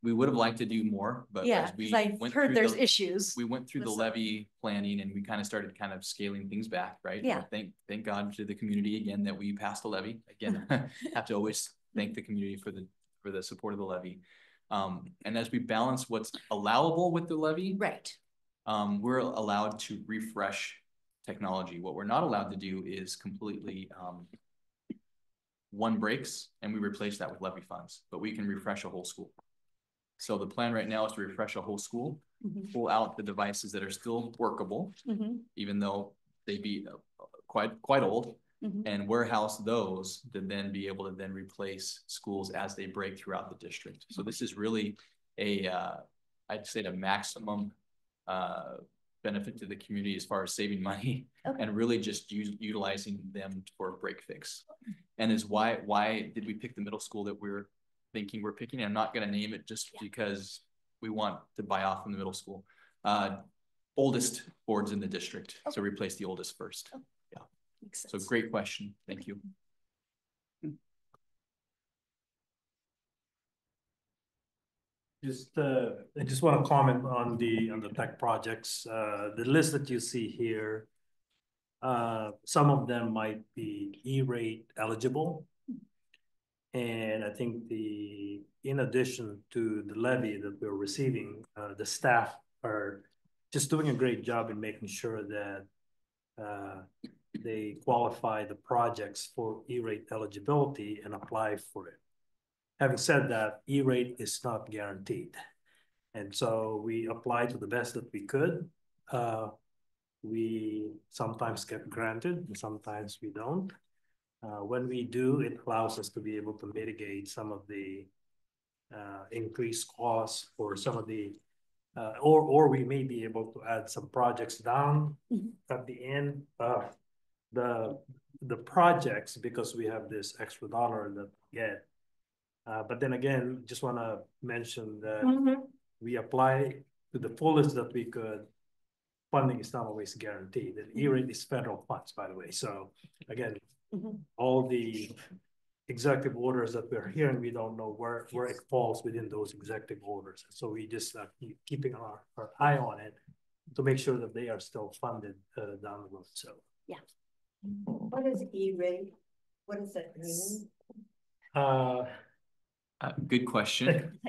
We would have liked to do more, but yeah, as we I've heard there's issues. We went through the levy planning and we kind of started scaling things back, right? Yeah. Thank God to the community again that we passed the levy. Again, have to always thank the community for the support of the levy. And as we balance what's allowable with the levy, right, we're allowed to refresh technology. What we're not allowed to do is completely one breaks and we replace that with levy funds, but we can refresh a whole school. So the plan right now is to refresh a whole school, pull out the devices that are still workable, even though they be quite old, and warehouse those to then be able to then replace schools as they break throughout the district. So this is really I'd say the maximum benefit to the community as far as saving money and really just utilizing them for break fix. And is why did we pick the middle school that we're thinking we're picking? I'm not going to name it just because we want to buy off from the middle school. Oldest boards in the district. So replace the oldest first. Yeah. Makes sense. So great question. Thank you. I just want to comment on the tech projects. The list that you see here, Some of them might be E-rate eligible. And I think in addition to the levy that we're receiving, the staff are just doing a great job in making sure that they qualify the projects for E-rate eligibility and apply for it. Having said that, E-rate is not guaranteed. And so we apply to the best that we could. We sometimes get granted and sometimes we don't. When we do, it allows us to be able to mitigate some of the increased costs or some of the, or we may be able to add some projects down at the end of the projects because we have this extra dollar that we get. But then again, just want to mention that we apply to the fullest that we could. Funding is not always guaranteed. And E-rate is federal funds, by the way. So again, all the executive orders that we're hearing, we don't know where it falls within those executive orders. So we just keep keeping our eye on it to make sure that they are still funded down the road. So yeah. What is E-rate? What does that mean? Good question.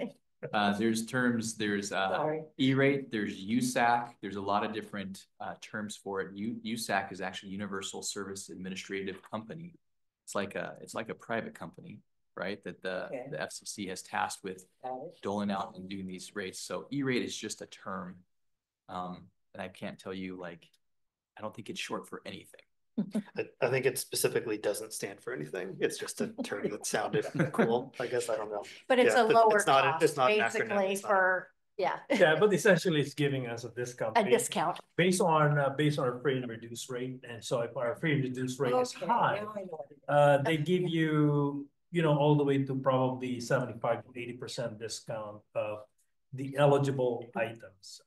There's terms, there's E-rate, there's USAC, there's a lot of different terms for it. USAC is actually Universal Service Administrative Company. It's like a private company, right? That the FCC has tasked with doling out and doing these rates. So E-rate is just a term. And I can't tell you, like, I don't think it's short for anything. I think it specifically doesn't stand for anything. It's just a term that sounded cool. I guess I don't know. But it's a lower cost, it's not basically for, yeah. Yeah, but essentially it's giving us a discount. A discount. Based on our free and reduced rate. And so if our free and reduced rate is high, they give you, all the way to probably 75 to 80% discount of the eligible items.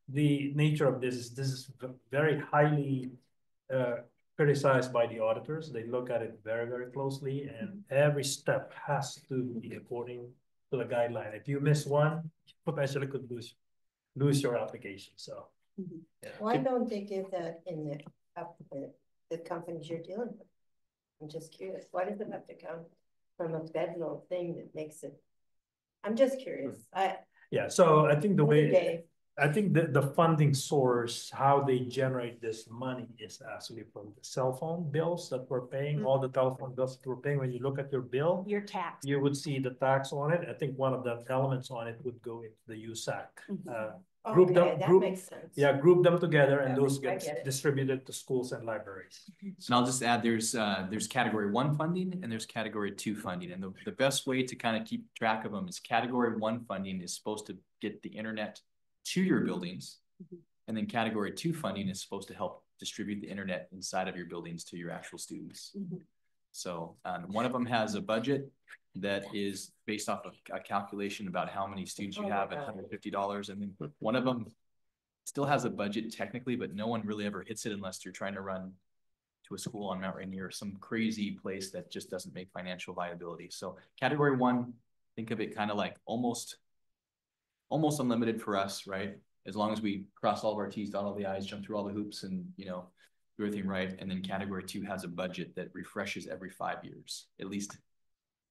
The nature of this is very highly criticized by the auditors. They look at it very, very closely, and every step has to be according to the guideline. If you miss one, you potentially could lose your application. So yeah. Why don't they give that in the companies you're dealing with? I'm just curious. Why does it have to come from a federal thing that makes it? I'm just curious. Yeah, so I think the funding source, how they generate this money is actually from the cell phone bills that we're paying, all the telephone bills that we're paying. When you look at your bill, Your tax. you would see the tax on it. I think one of the elements on it would go into the USAC. Makes sense. Yeah, group them together and those get distributed to schools and libraries. And I'll just add, there's category 1 funding and there's category 2 funding. And the best way to kind of keep track of them is category 1 funding is supposed to get the internet to your buildings. And then category 2 funding is supposed to help distribute the internet inside of your buildings to your actual students. So one of them has a budget that is based off of a calculation about how many students you have at $150. And then one of them still has a budget technically, but no one really ever hits it unless you're trying to run to a school on Mount Rainier or some crazy place that just doesn't make financial viability. So category 1, think of it kind of like almost unlimited for us, right? As long as we cross all of our T's, dot all the I's, jump through all the hoops and, do everything right. And then category 2 has a budget that refreshes every 5 years. At least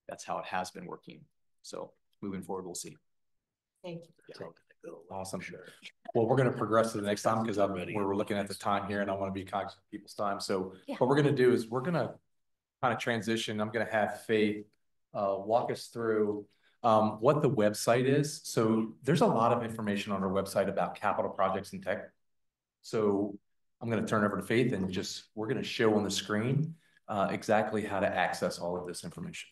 that's how it has been working. So moving forward, we'll see. Thank you. Awesome. Well, we're going to progress to the next time because we're looking at the time here and I want to be cognizant of people's time. So what we're going to do is we're going to kind of transition. I'm going to have Faith walk us through what the website is. So there's a lot of information on our website about capital projects and tech. So I'm going to turn over to Faith and we're going to show on the screen exactly how to access all of this information.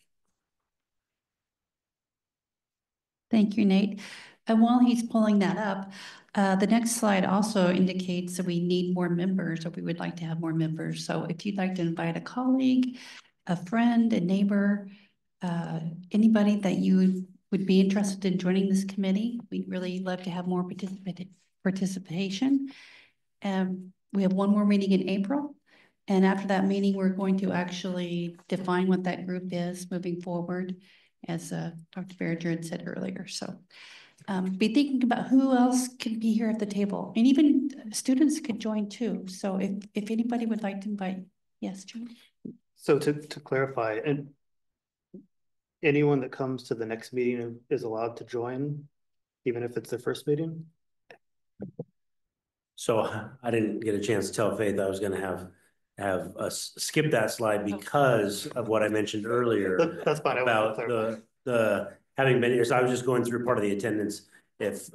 Thank you, Nate. And while he's pulling that up, the next slide also indicates that we need more members, or we would like to have more members. So if you'd like to invite a colleague, a friend, a neighbor, anybody that you would be interested in joining this committee, we'd really love to have more participation. We have one more meeting in April. And after that meeting, we're going to actually define what that group is moving forward. as Dr. Berger had said earlier. So be thinking about who else can be here at the table, and even students could join too. So if anybody would like to invite, yes, John. So to clarify, and anyone that comes to the next meeting is allowed to join, even if it's their first meeting? So I didn't get a chance to tell Faith I was gonna have us skip that slide because of what I mentioned earlier. That's fine. About the having been here. So I was just going through part of the attendance. If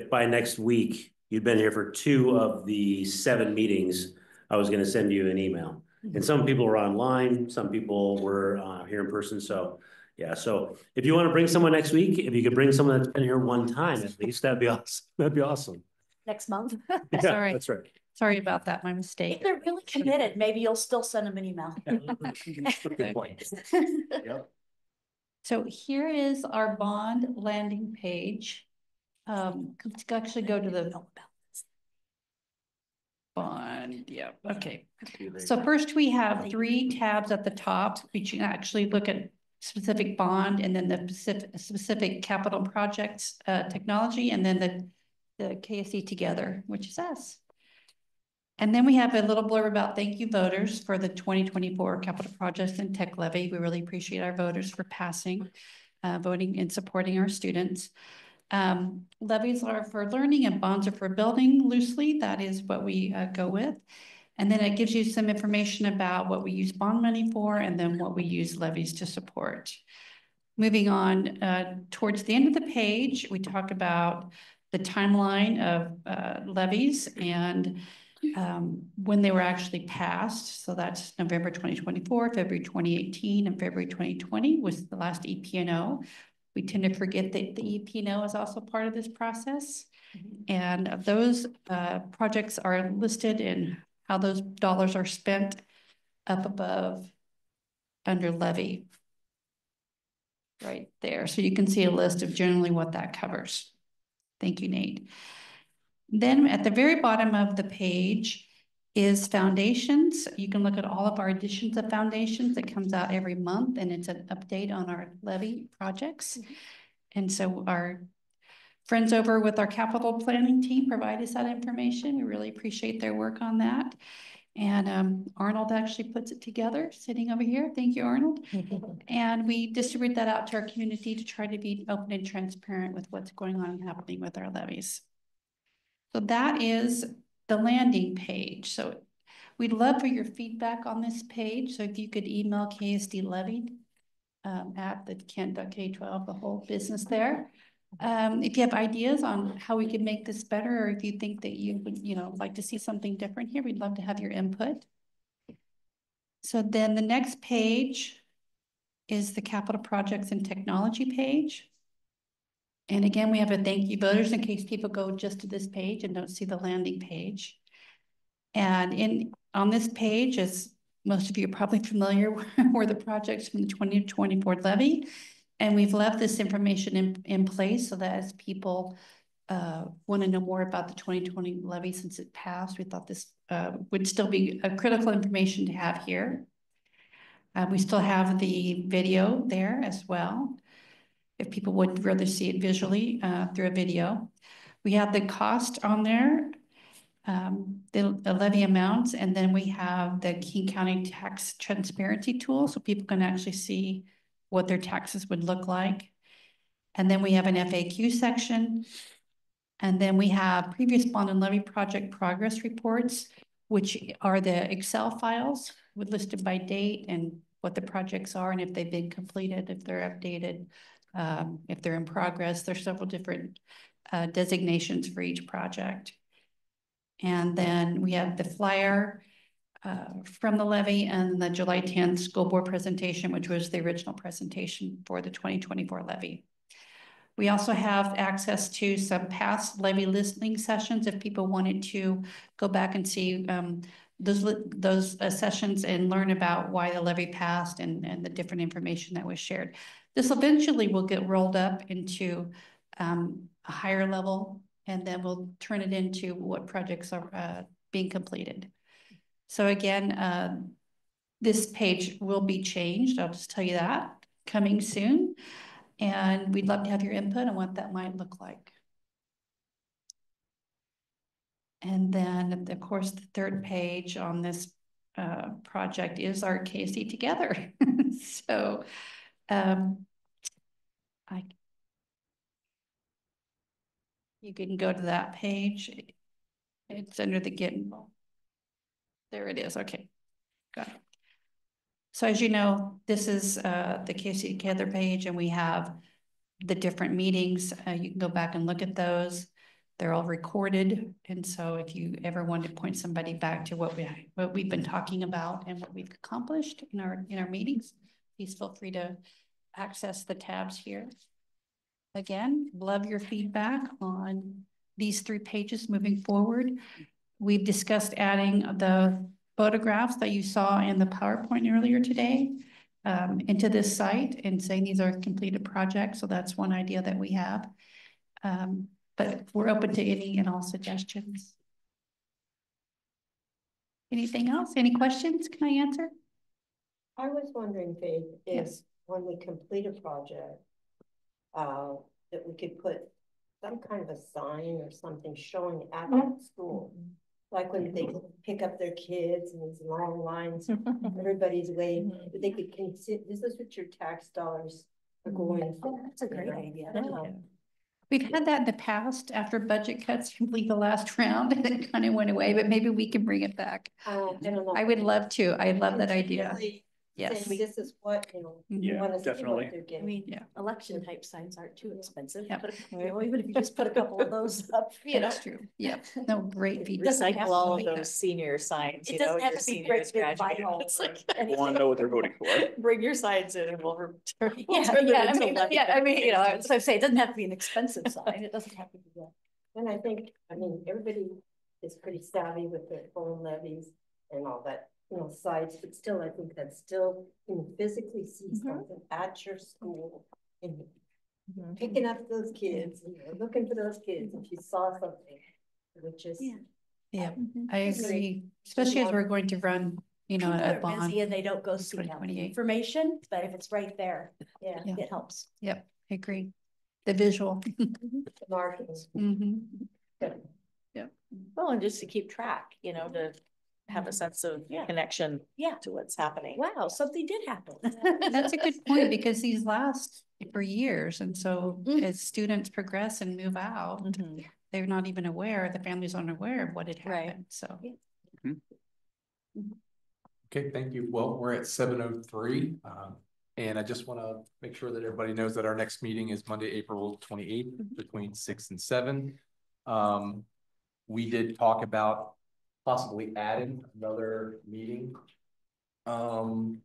by next week you'd been here for 2 of the 7 meetings, I was gonna send you an email. And some people were online, some people were here in person. So yeah, so if you want to bring someone next week, if you could bring someone that's been here one time at least, that'd be awesome. That'd be awesome. Next month. Yeah, Sorry. that's right. Sorry about that, my mistake. If they're really committed, maybe you'll still send them an email. Good point. Yep. So here is our bond landing page. Let's actually go to the bond. Yeah, okay. So first we have 3 tabs at the top, which you can actually look at specific bond, and then the specific capital projects technology, and then the KSD Together, which is us. And then we have a little blurb about thank you voters for the 2024 capital projects and tech levy. We really appreciate our voters for passing, voting and supporting our students. Levies are for learning and bonds are for building loosely. That is what we go with. And then it gives you some information about what we use bond money for and then what we use levies to support. Moving on, towards the end of the page, we talk about the timeline of levies and when they were actually passed. So that's November 2024, February 2018, and February 2020 was the last EP&O. We tend to forget that the EP&O is also part of this process. And those projects are listed in how those dollars are spent up above under levy. Right there. So you can see a list of generally what that covers. Thank you, Nate. Then at the very bottom of the page is foundations. You can look at all of our editions of foundations. It comes out every month and it's an update on our levy projects. And so our friends over with our capital planning team provide us that information. We really appreciate their work on that. And Arnold actually puts it together, sitting over here. Thank you, Arnold. And we distribute that out to our community to try to be open and transparent with what's going on and happening with our levies. So that is the landing page. So we'd love for your feedback on this page. So if you could email KSD Levy at the Kent.K12, the whole business there. If you have ideas on how we could make this better, or if you think that you would, like to see something different here, we'd love to have your input. So then the next page is the capital projects and technology page. And again, we have a thank you voters in case people go just to this page and don't see the landing page. And on this page, as most of you are probably familiar, were the projects from the 2024 levy. And we've left this information in place so that as people want to know more about the 2020 levy since it passed, we thought this would still be a critical information to have here. We still have the video there as well, if people would rather see it visually through a video. We have the cost on there, the levy amounts, and then we have the King County tax transparency tool so people can actually see what their taxes would look like. And then we have an FAQ section. And then we have previous bond and levy project progress reports, which are the Excel files listed by date and what the projects are and if they've been completed, if they're updated, if they're in progress. There's several different designations for each project. And then we have the flyer from the levy and the July 10th school board presentation, which was the original presentation for the 2024 levy. We also have access to some past levy listening sessions if people wanted to go back and see those sessions and learn about why the levy passed and the different information that was shared. This eventually will get rolled up into a higher level, and then we'll turn it into what projects are being completed. So again, this page will be changed. I'll just tell you that. coming soon. And we'd love to have your input on what that might look like. And then, of course, the third page on this project is our KSD Together. So you can go to that page. It's under the Get Involved. There it is. Okay, got it. So as you know, this is the KSD Together page, and we have the different meetings. You can go back and look at those. They're all recorded. And so if you ever want to point somebody back to what we've been talking about and what we've accomplished in our meetings, please feel free to access the tabs here. Again, love your feedback on these 3 pages moving forward. We've discussed adding the photographs that you saw in the PowerPoint earlier today into this site and saying these are completed projects. So that's one idea that we have. But we're open to any and all suggestions. Anything else? Any questions? Can I answer? I was wondering, Faith, if Yes. when we complete a project, that we could put some kind of a sign or something showing at that school. Like when they pick up their kids and these long lines, everybody's waiting, but they could consider, this is what your tax dollars are going for. Oh, that's a great idea. We've had that in the past after budget cuts complete the last round and it kind of went away, but maybe we can bring it back. I don't know. I would love to. I love that idea. Really Yes. saying this is what, you know, Mhm. you Yeah, wanna see definitely. what they're I getting. mean, Yeah. election type signs aren't too expensive, Yep. but you know, even if you just put a couple of those up, you know. That's true. Yeah. No, great feedback. Recycle all of those senior signs, It you know, doesn't have your to be seniors great big graduating. vinyl. It's like, I want to know what they're voting for. bring your signs in and we'll return. we'll Yeah, turn them yeah, I into mean, levy yeah, I mean, you know, benefits. as I say, it doesn't have to be an expensive sign. It doesn't have to be that. And I think, I mean, everybody is pretty savvy with their phone levies and all that, you know, sites, but still, I think that's still, you know, physically see something at your school and picking up those kids, you know, looking for those kids, if you saw something, which is. Yeah, I agree, especially as we're going to run, you know, People a are bond. busy and they don't go seek out the 2028. information, but if it's right there, Yeah. Yeah. it helps. Yep, I agree. The visual. Markings. Well, and just to keep track, you know, to have a sense of connection Yeah. to what's happening. Wow, something did happen. That's a good point because these last for years. And so Mm. as students progress and move out, Mhm. they're not even aware, the families aren't aware of what had Right. happened. So. Okay, thank you. Well, we're at 7:03. And I just want to make sure that everybody knows that our next meeting is Monday, April 28th between 6 and 7. We did talk about possibly adding another meeting in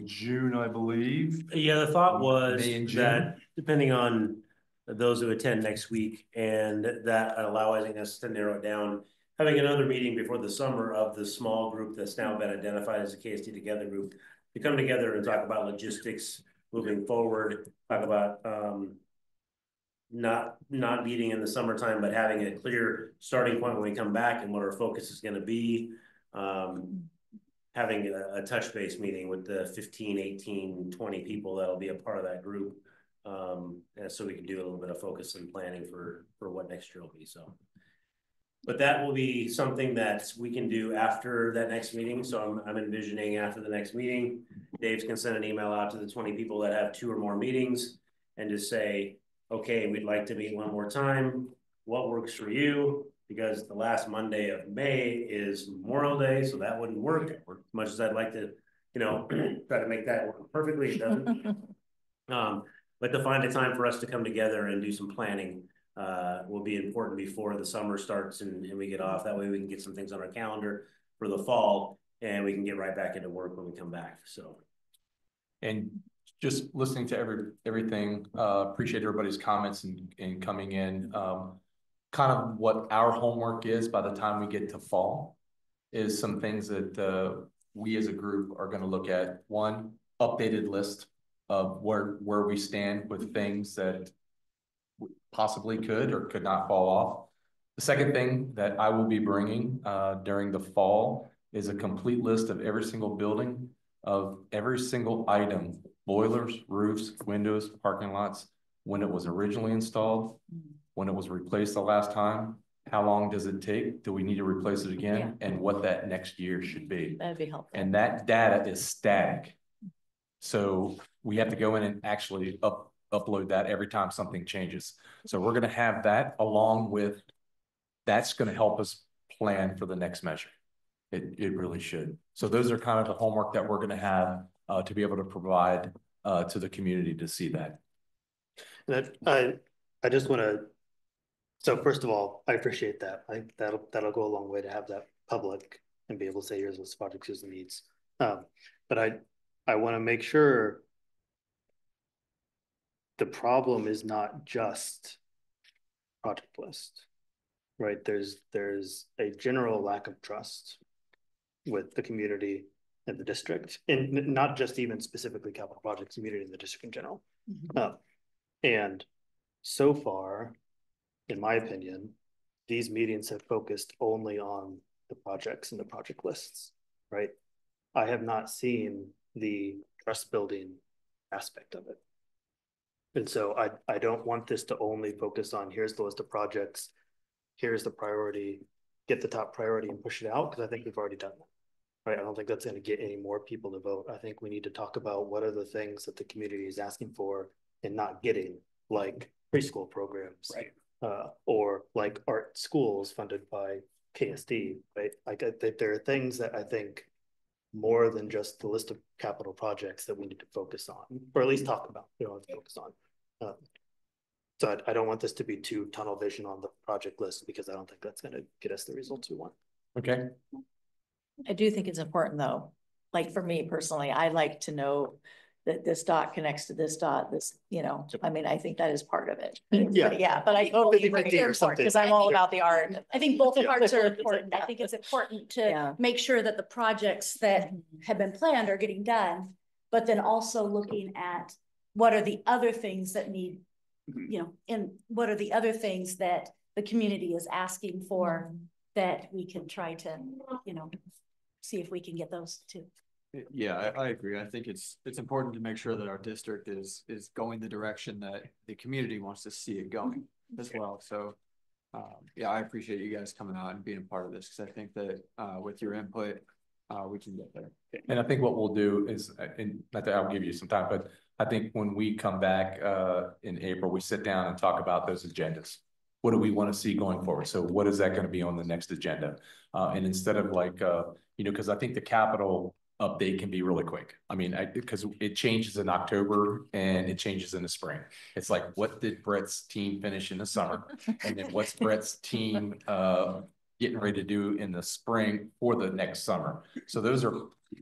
June, I believe. Yeah, the thought was May and June. that depending on those who attend next week and that allowing us to narrow it down, having another meeting before the summer of the small group that's now been identified as a KSD Together group to come together and talk about logistics moving forward, talk about not meeting in the summertime, but having a clear starting point when we come back and what our focus is going to be. Having a touch base meeting with the 15, 18, 20 people that'll be a part of that group. And so we can do a little bit of focus and planning for what next year will be. So, but that will be something that we can do after that next meeting. So I'm envisioning after the next meeting, Dave's can send an email out to the 20 people that have 2 or more meetings and just say, okay, we'd like to meet one more time. What works for you? Because the last Monday of May is Memorial Day, so that wouldn't work. As much as I'd like to, you know, try to make that work perfectly, it doesn't. But to find a time for us to come together and do some planning will be important before the summer starts and we get off. That way we can get some things on our calendar for the fall and we can get right back into work when we come back. So, and just listening to everything, appreciate everybody's comments and coming in. Kind of what our homework is by the time we get to fall is some things that we as a group are going to look at. One, updated list of where we stand with things that possibly could or could not fall off. The second thing that I will be bringing during the fall is a complete list of every single building, of every single item boilers, roofs, windows, parking lots, when it was originally installed, when it was replaced the last time, how long does it take? Do we need to replace it again? And what that next year should be. That'd be helpful. And that data is static. So we have to go in and actually upload that every time something changes. So we're gonna have that along with, that's gonna help us plan for the next measure. It really should. So those are kind of the homework that we're gonna have to be able to provide to the community to see that. And I just wanna, so first of all, I appreciate that. That'll go a long way to have that public and be able to say, here's what project is needs. But I wanna make sure the problem is not just project list, right? There's a general lack of trust with the community and the district, and not just even specifically capital projects, community and the district in general. And so far, in my opinion, these meetings have focused only on the projects and the project lists, right? I have not seen the trust building aspect of it. And so I don't want this to only focus on, here's the list of projects, here's the priority, get the top priority and push it out, because I think we've already done that, right? I don't think that's going to get any more people to vote. I think we need to talk about what are the things that the community is asking for and not getting, like preschool programs, right? Or like art schools funded by KSD, right? Like there are things that I think more than just the list of capital projects that we need to focus on, or at least talk about, focus on. So I don't want this to be too tunnel vision on the project list, because I don't think that's going to get us the results we want. Okay. I do think it's important though. Like for me personally, I like to know that this dot connects to this dot, I mean, I think that is part of it. Yeah. But I totally agree because I'm all about the art. I think both parts are important. I think it's important to make sure that the projects that have been planned are getting done, but then also looking at what are the other things that need, and what are the other things that the community is asking for that we can try to, see if we can get those too. Yeah, I agree. I think it's important to make sure that our district is going the direction that the community wants to see it going as well. So yeah, I appreciate you guys coming out and being a part of this, because I think that with your input, we can get there. And I think what we'll do is, and not that I'll give you some time, but I think when we come back in April, we sit down and talk about those agendas. What do we want to see going forward? So what is that going to be on the next agenda? And instead of like, because I think the capital update can be really quick. I mean, because it changes in October and it changes in the spring. It's like, what did Brett's team finish in the summer? And then what's Brett's team getting ready to do in the spring for the next summer? So those are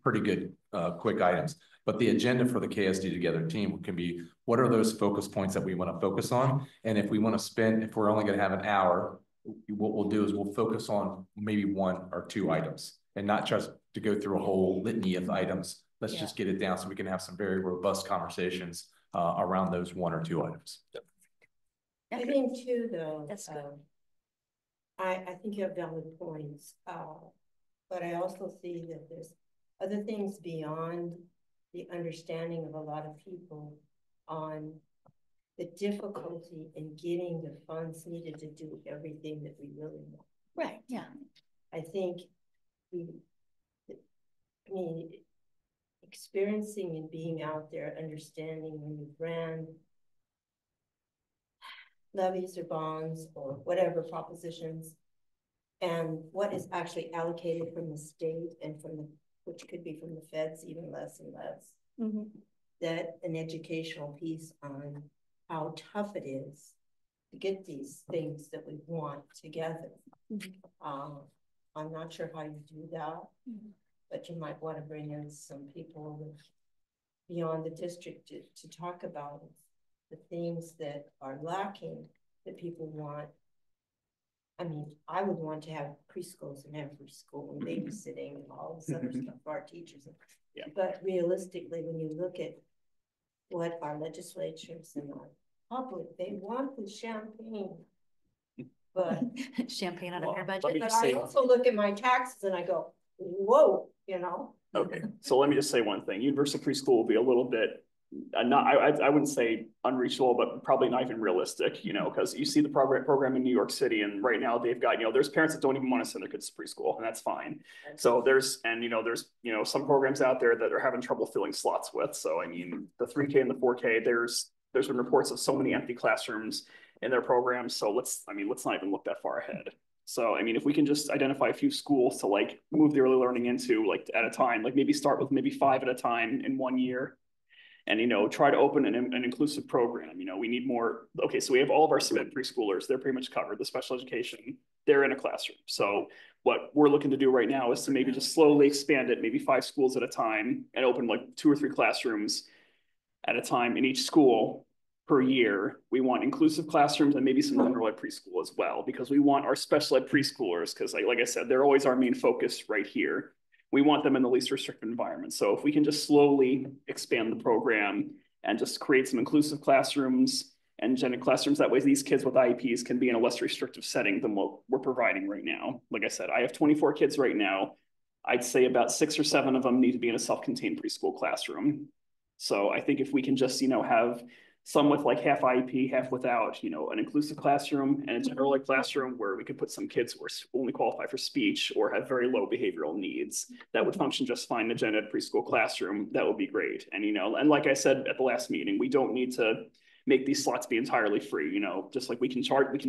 pretty good quick items. But the agenda for the KSD Together team can be, what are those focus points that we want to focus on? And if we want to spend, if we're only going to have an hour, what we'll do is we'll focus on maybe 1 or 2 items, and not just to go through a whole litany of items. Let's just get it down so we can have some very robust conversations around those 1 or 2 items. I think too, though, that's good. I think you have valid points, but I also see that there's other things beyond the understanding of a lot of people on the difficulty in getting the funds needed to do everything that we really want. Right, yeah. I think experiencing and being out there, understanding when you brand levies or bonds or whatever propositions, and what is actually allocated from the state and from the, which could be from the feds, even less and less. That an educational piece on how tough it is to get these things that we want together. I'm not sure how you do that, but you might want to bring in some people beyond the district to talk about the things that are lacking that people want. I mean, I would want to have preschools and every school and babysitting and all this other stuff for our teachers. But realistically, when you look at what our legislatures and our public, they want the champagne. But champagne out of your budget. But I also look at my taxes and I go, whoa, Okay, so let me just say one thing. Universal preschool will be a little bit I wouldn't say unreachable, but probably not even realistic, you know, because you see the program in New York City, and right now they've got, you know, there's parents that don't even want to send their kids to preschool, and that's fine. So there's some programs out there that are having trouble filling slots with. So I mean, the 3K and the 4K, there's been reports of so many empty classrooms in their programs. So let's not even look that far ahead. So, I mean, if we can just identify a few schools to like move the early learning into like at a time, like maybe start with maybe 5 at a time in 1 year, and, you know, try to open an inclusive program. You know, we need more. Okay, so we have all of our SPED preschoolers. They're pretty much covered. The special education, they're in a classroom. So what we're looking to do right now is to maybe just slowly expand it, maybe 5 schools at a time, and open like 2 or 3 classrooms at a time in each school per year. We want inclusive classrooms and maybe some general ed preschool as well, because we want our special ed preschoolers, because like I said, they're always our main focus right here. We want them in the least restrictive environment. So if we can just slowly expand the program and just create some inclusive classrooms and gen ed classrooms, that way these kids with IEPs can be in a less restrictive setting than what we're providing right now. Like I said, I have 24 kids right now. I'd say about 6 or 7 of them need to be in a self-contained preschool classroom. So I think if we can just, you know, have some with like half IEP, half without, you know, an inclusive classroom and a general ed classroom where we could put some kids who are only qualify for speech or have very low behavioral needs that would function just fine in a gen ed preschool classroom, that would be great. And, you know, and like I said at the last meeting, we don't need to make these slots be entirely free, you know, just like we can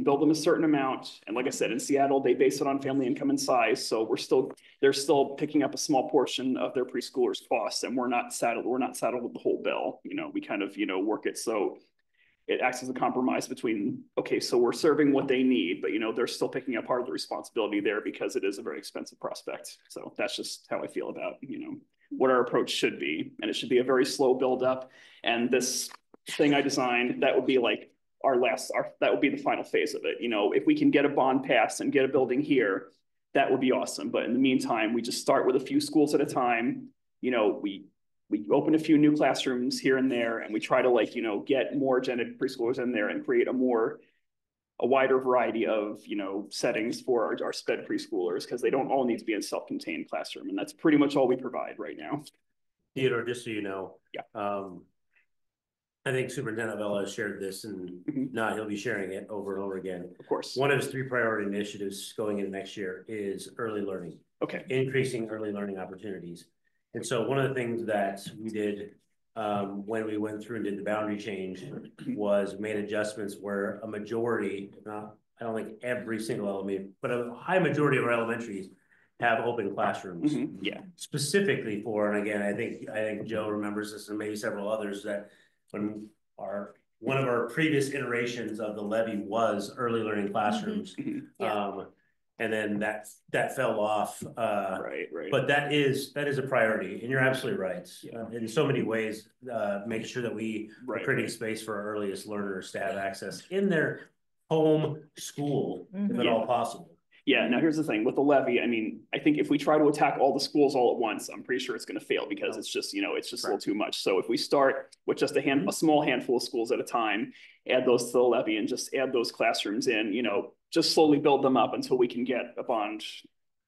build them a certain amount. And like I said, in Seattle, they base it on family income and size. So they're still picking up a small portion of their preschoolers' costs, and we're not saddled with the whole bill. You know, we kind of, you know, work it so it acts as a compromise between, okay, so we're serving what they need, but, you know, they're still picking up part of the responsibility there because it is a very expensive prospect. So that's just how I feel about, you know, what our approach should be. And it should be a very slow build up. And this thing I designed, that would be like that would be the final phase of it. You know, if we can get a bond passed and get a building here, that would be awesome. But in the meantime, we just start with a few schools at a time. You know, we open a few new classrooms here and there, and we try to, like, you know, get more gen ed preschoolers in there and create a wider variety of, you know, settings for our SPED preschoolers, because they don't all need to be in a self-contained classroom. And that's pretty much all we provide right now. Theodore, just so you know, yeah. I think Superintendent Vela shared this, and he'll be sharing it over and over again. Of course. One of his 3 priority initiatives going into next year is early learning. Okay. Increasing early learning opportunities. And so one of the things that we did when we went through and did the boundary change was made adjustments where a majority, I don't think every single element, but a high majority of our elementaries have open classrooms. Yeah. Specifically for, and again, I think Joe remembers this and maybe several others, that when one of our previous iterations of the levy was early learning classrooms. Yeah. And then that fell off. Right. But that is a priority, and you're absolutely right. In so many ways, make sure that we are creating space for our earliest learners to have access in their home school, if at all possible. Yeah, now here's the thing with the levy. I mean, I think if we try to attack all the schools all at once, I'm pretty sure it's going to fail, because it's just, you know, it's just a little too much. So if we start with just a small handful of schools at a time, add those to the levy and just add those classrooms in, you know, just slowly build them up until we can get a bond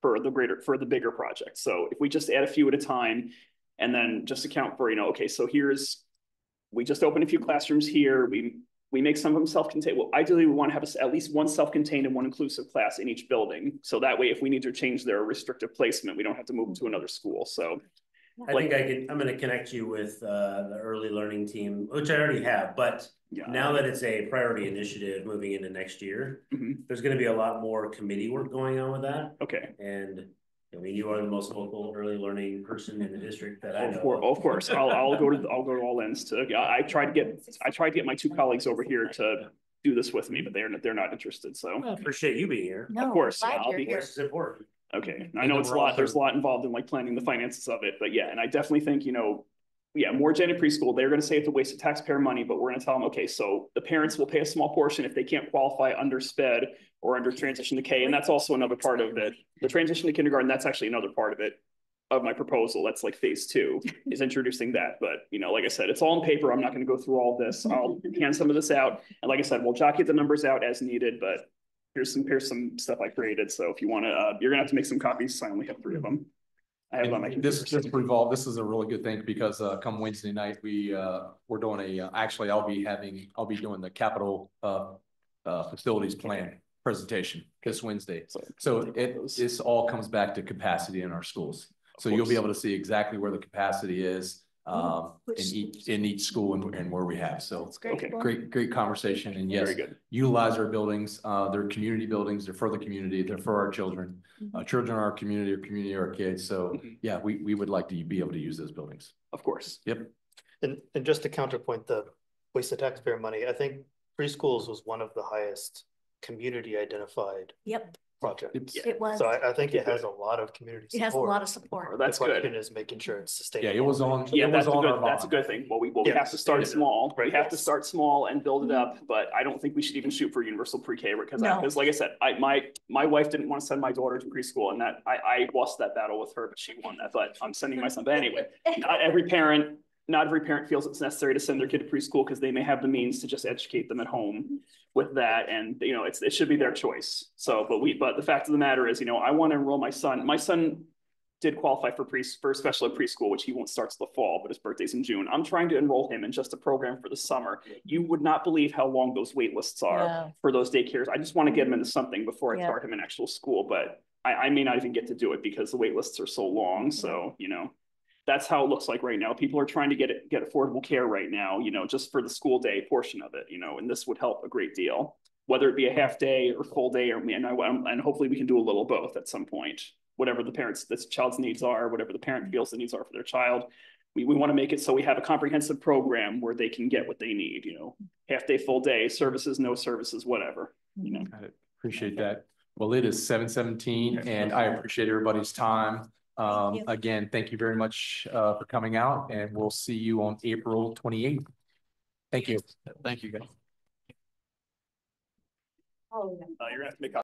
for the bigger project. So if we just add a few at a time and then just account for, you know, okay, so we just open a few classrooms here. We make some of them self-contained. Well, ideally, we want to have at least one self-contained and one inclusive class in each building. So that way, if we need to change their restrictive placement, we don't have to move them to another school. So I'm going to connect you with the early learning team, which I already have, but now that it's a priority initiative moving into next year, there's going to be a lot more committee work going on with that. Okay. And I mean, you are the most local early learning person in the district that I know. Of course, I'll go to all ends to. I tried to get my 2 colleagues over here to do this with me, but they're not interested. So I appreciate you being here. No, of course, I'll be here. This is important. Okay, I know it's a lot. There's a lot involved in like planning the finances of it, but yeah, and I definitely think, you know, more gen ed preschool. They're going to say it's a waste of taxpayer money, but we're going to tell them, okay, so the parents will pay a small portion if they can't qualify under SPED or under transition to K, and that's also another part of it. The transition to kindergarten, that's actually another part of it, of my proposal. That's like phase 2 is introducing that. But, you know, like I said, it's all on paper. I'm not going to go through all this. I'll hand some of this out, and like I said, we'll jockey the numbers out as needed. But here's some stuff I created. So if you want to, you're gonna have to make some copies. So I only have 3 of them. I have it on my computer. This is a really good thing because come Wednesday night, we're doing actually I'll be doing the capital facilities plan presentation this Wednesday. So this all comes back to capacity in our schools. So you'll be able to see exactly where the capacity is in each school and where we have. So great conversation. And yes, utilize our buildings. They're community buildings. They're for the community. They're for our children. Children are our community are our kids. So yeah, we would like to be able to use those buildings. Of course. Yep. And just to counterpoint the waste of taxpayer money, I think preschools was one of the highest community identified projects. It was. So I think it has a lot of community support. It has a lot of support. That's the question good. is making sure it's sustainable. Yeah, it was on. Yeah, that's a good thing. Well, we have to start small. We have to start small and build it up, but I don't think we should even shoot for universal pre-K because like I said, my wife didn't want to send my daughter to preschool, and that I lost that battle with her, but she won that. But I'm sending my son. But anyway, not every parent feels it's necessary to send their kid to preschool because they may have the means to just educate them at home with that. And, you know, it should be their choice. So, but the fact of the matter is, you know, I want to enroll my son. My son did qualify for special ed preschool, which he won't start till the fall, but his birthday's in June. I'm trying to enroll him in just a program for the summer. You would not believe how long those wait lists are for those daycares. I just want to get him into something before I start him in actual school, but I may not even get to do it because the wait lists are so long. So, you know, that's how it looks like right now. People are trying to get affordable care right now, you know, just for the school day portion of it, you know, and this would help a great deal, whether it be a half day or full day, and hopefully we can do a little both at some point, whatever the child's needs are, whatever the parent feels the needs are for their child. We want to make it so we have a comprehensive program where they can get what they need, you know, half day, full day, services, no services, whatever, you know. Got it. Appreciate that. Well, it is 7:17 and I appreciate everybody's time. Again, thank you very much for coming out, and we'll see you on April 28th. Thank you. Thank you, guys. You're gonna have to make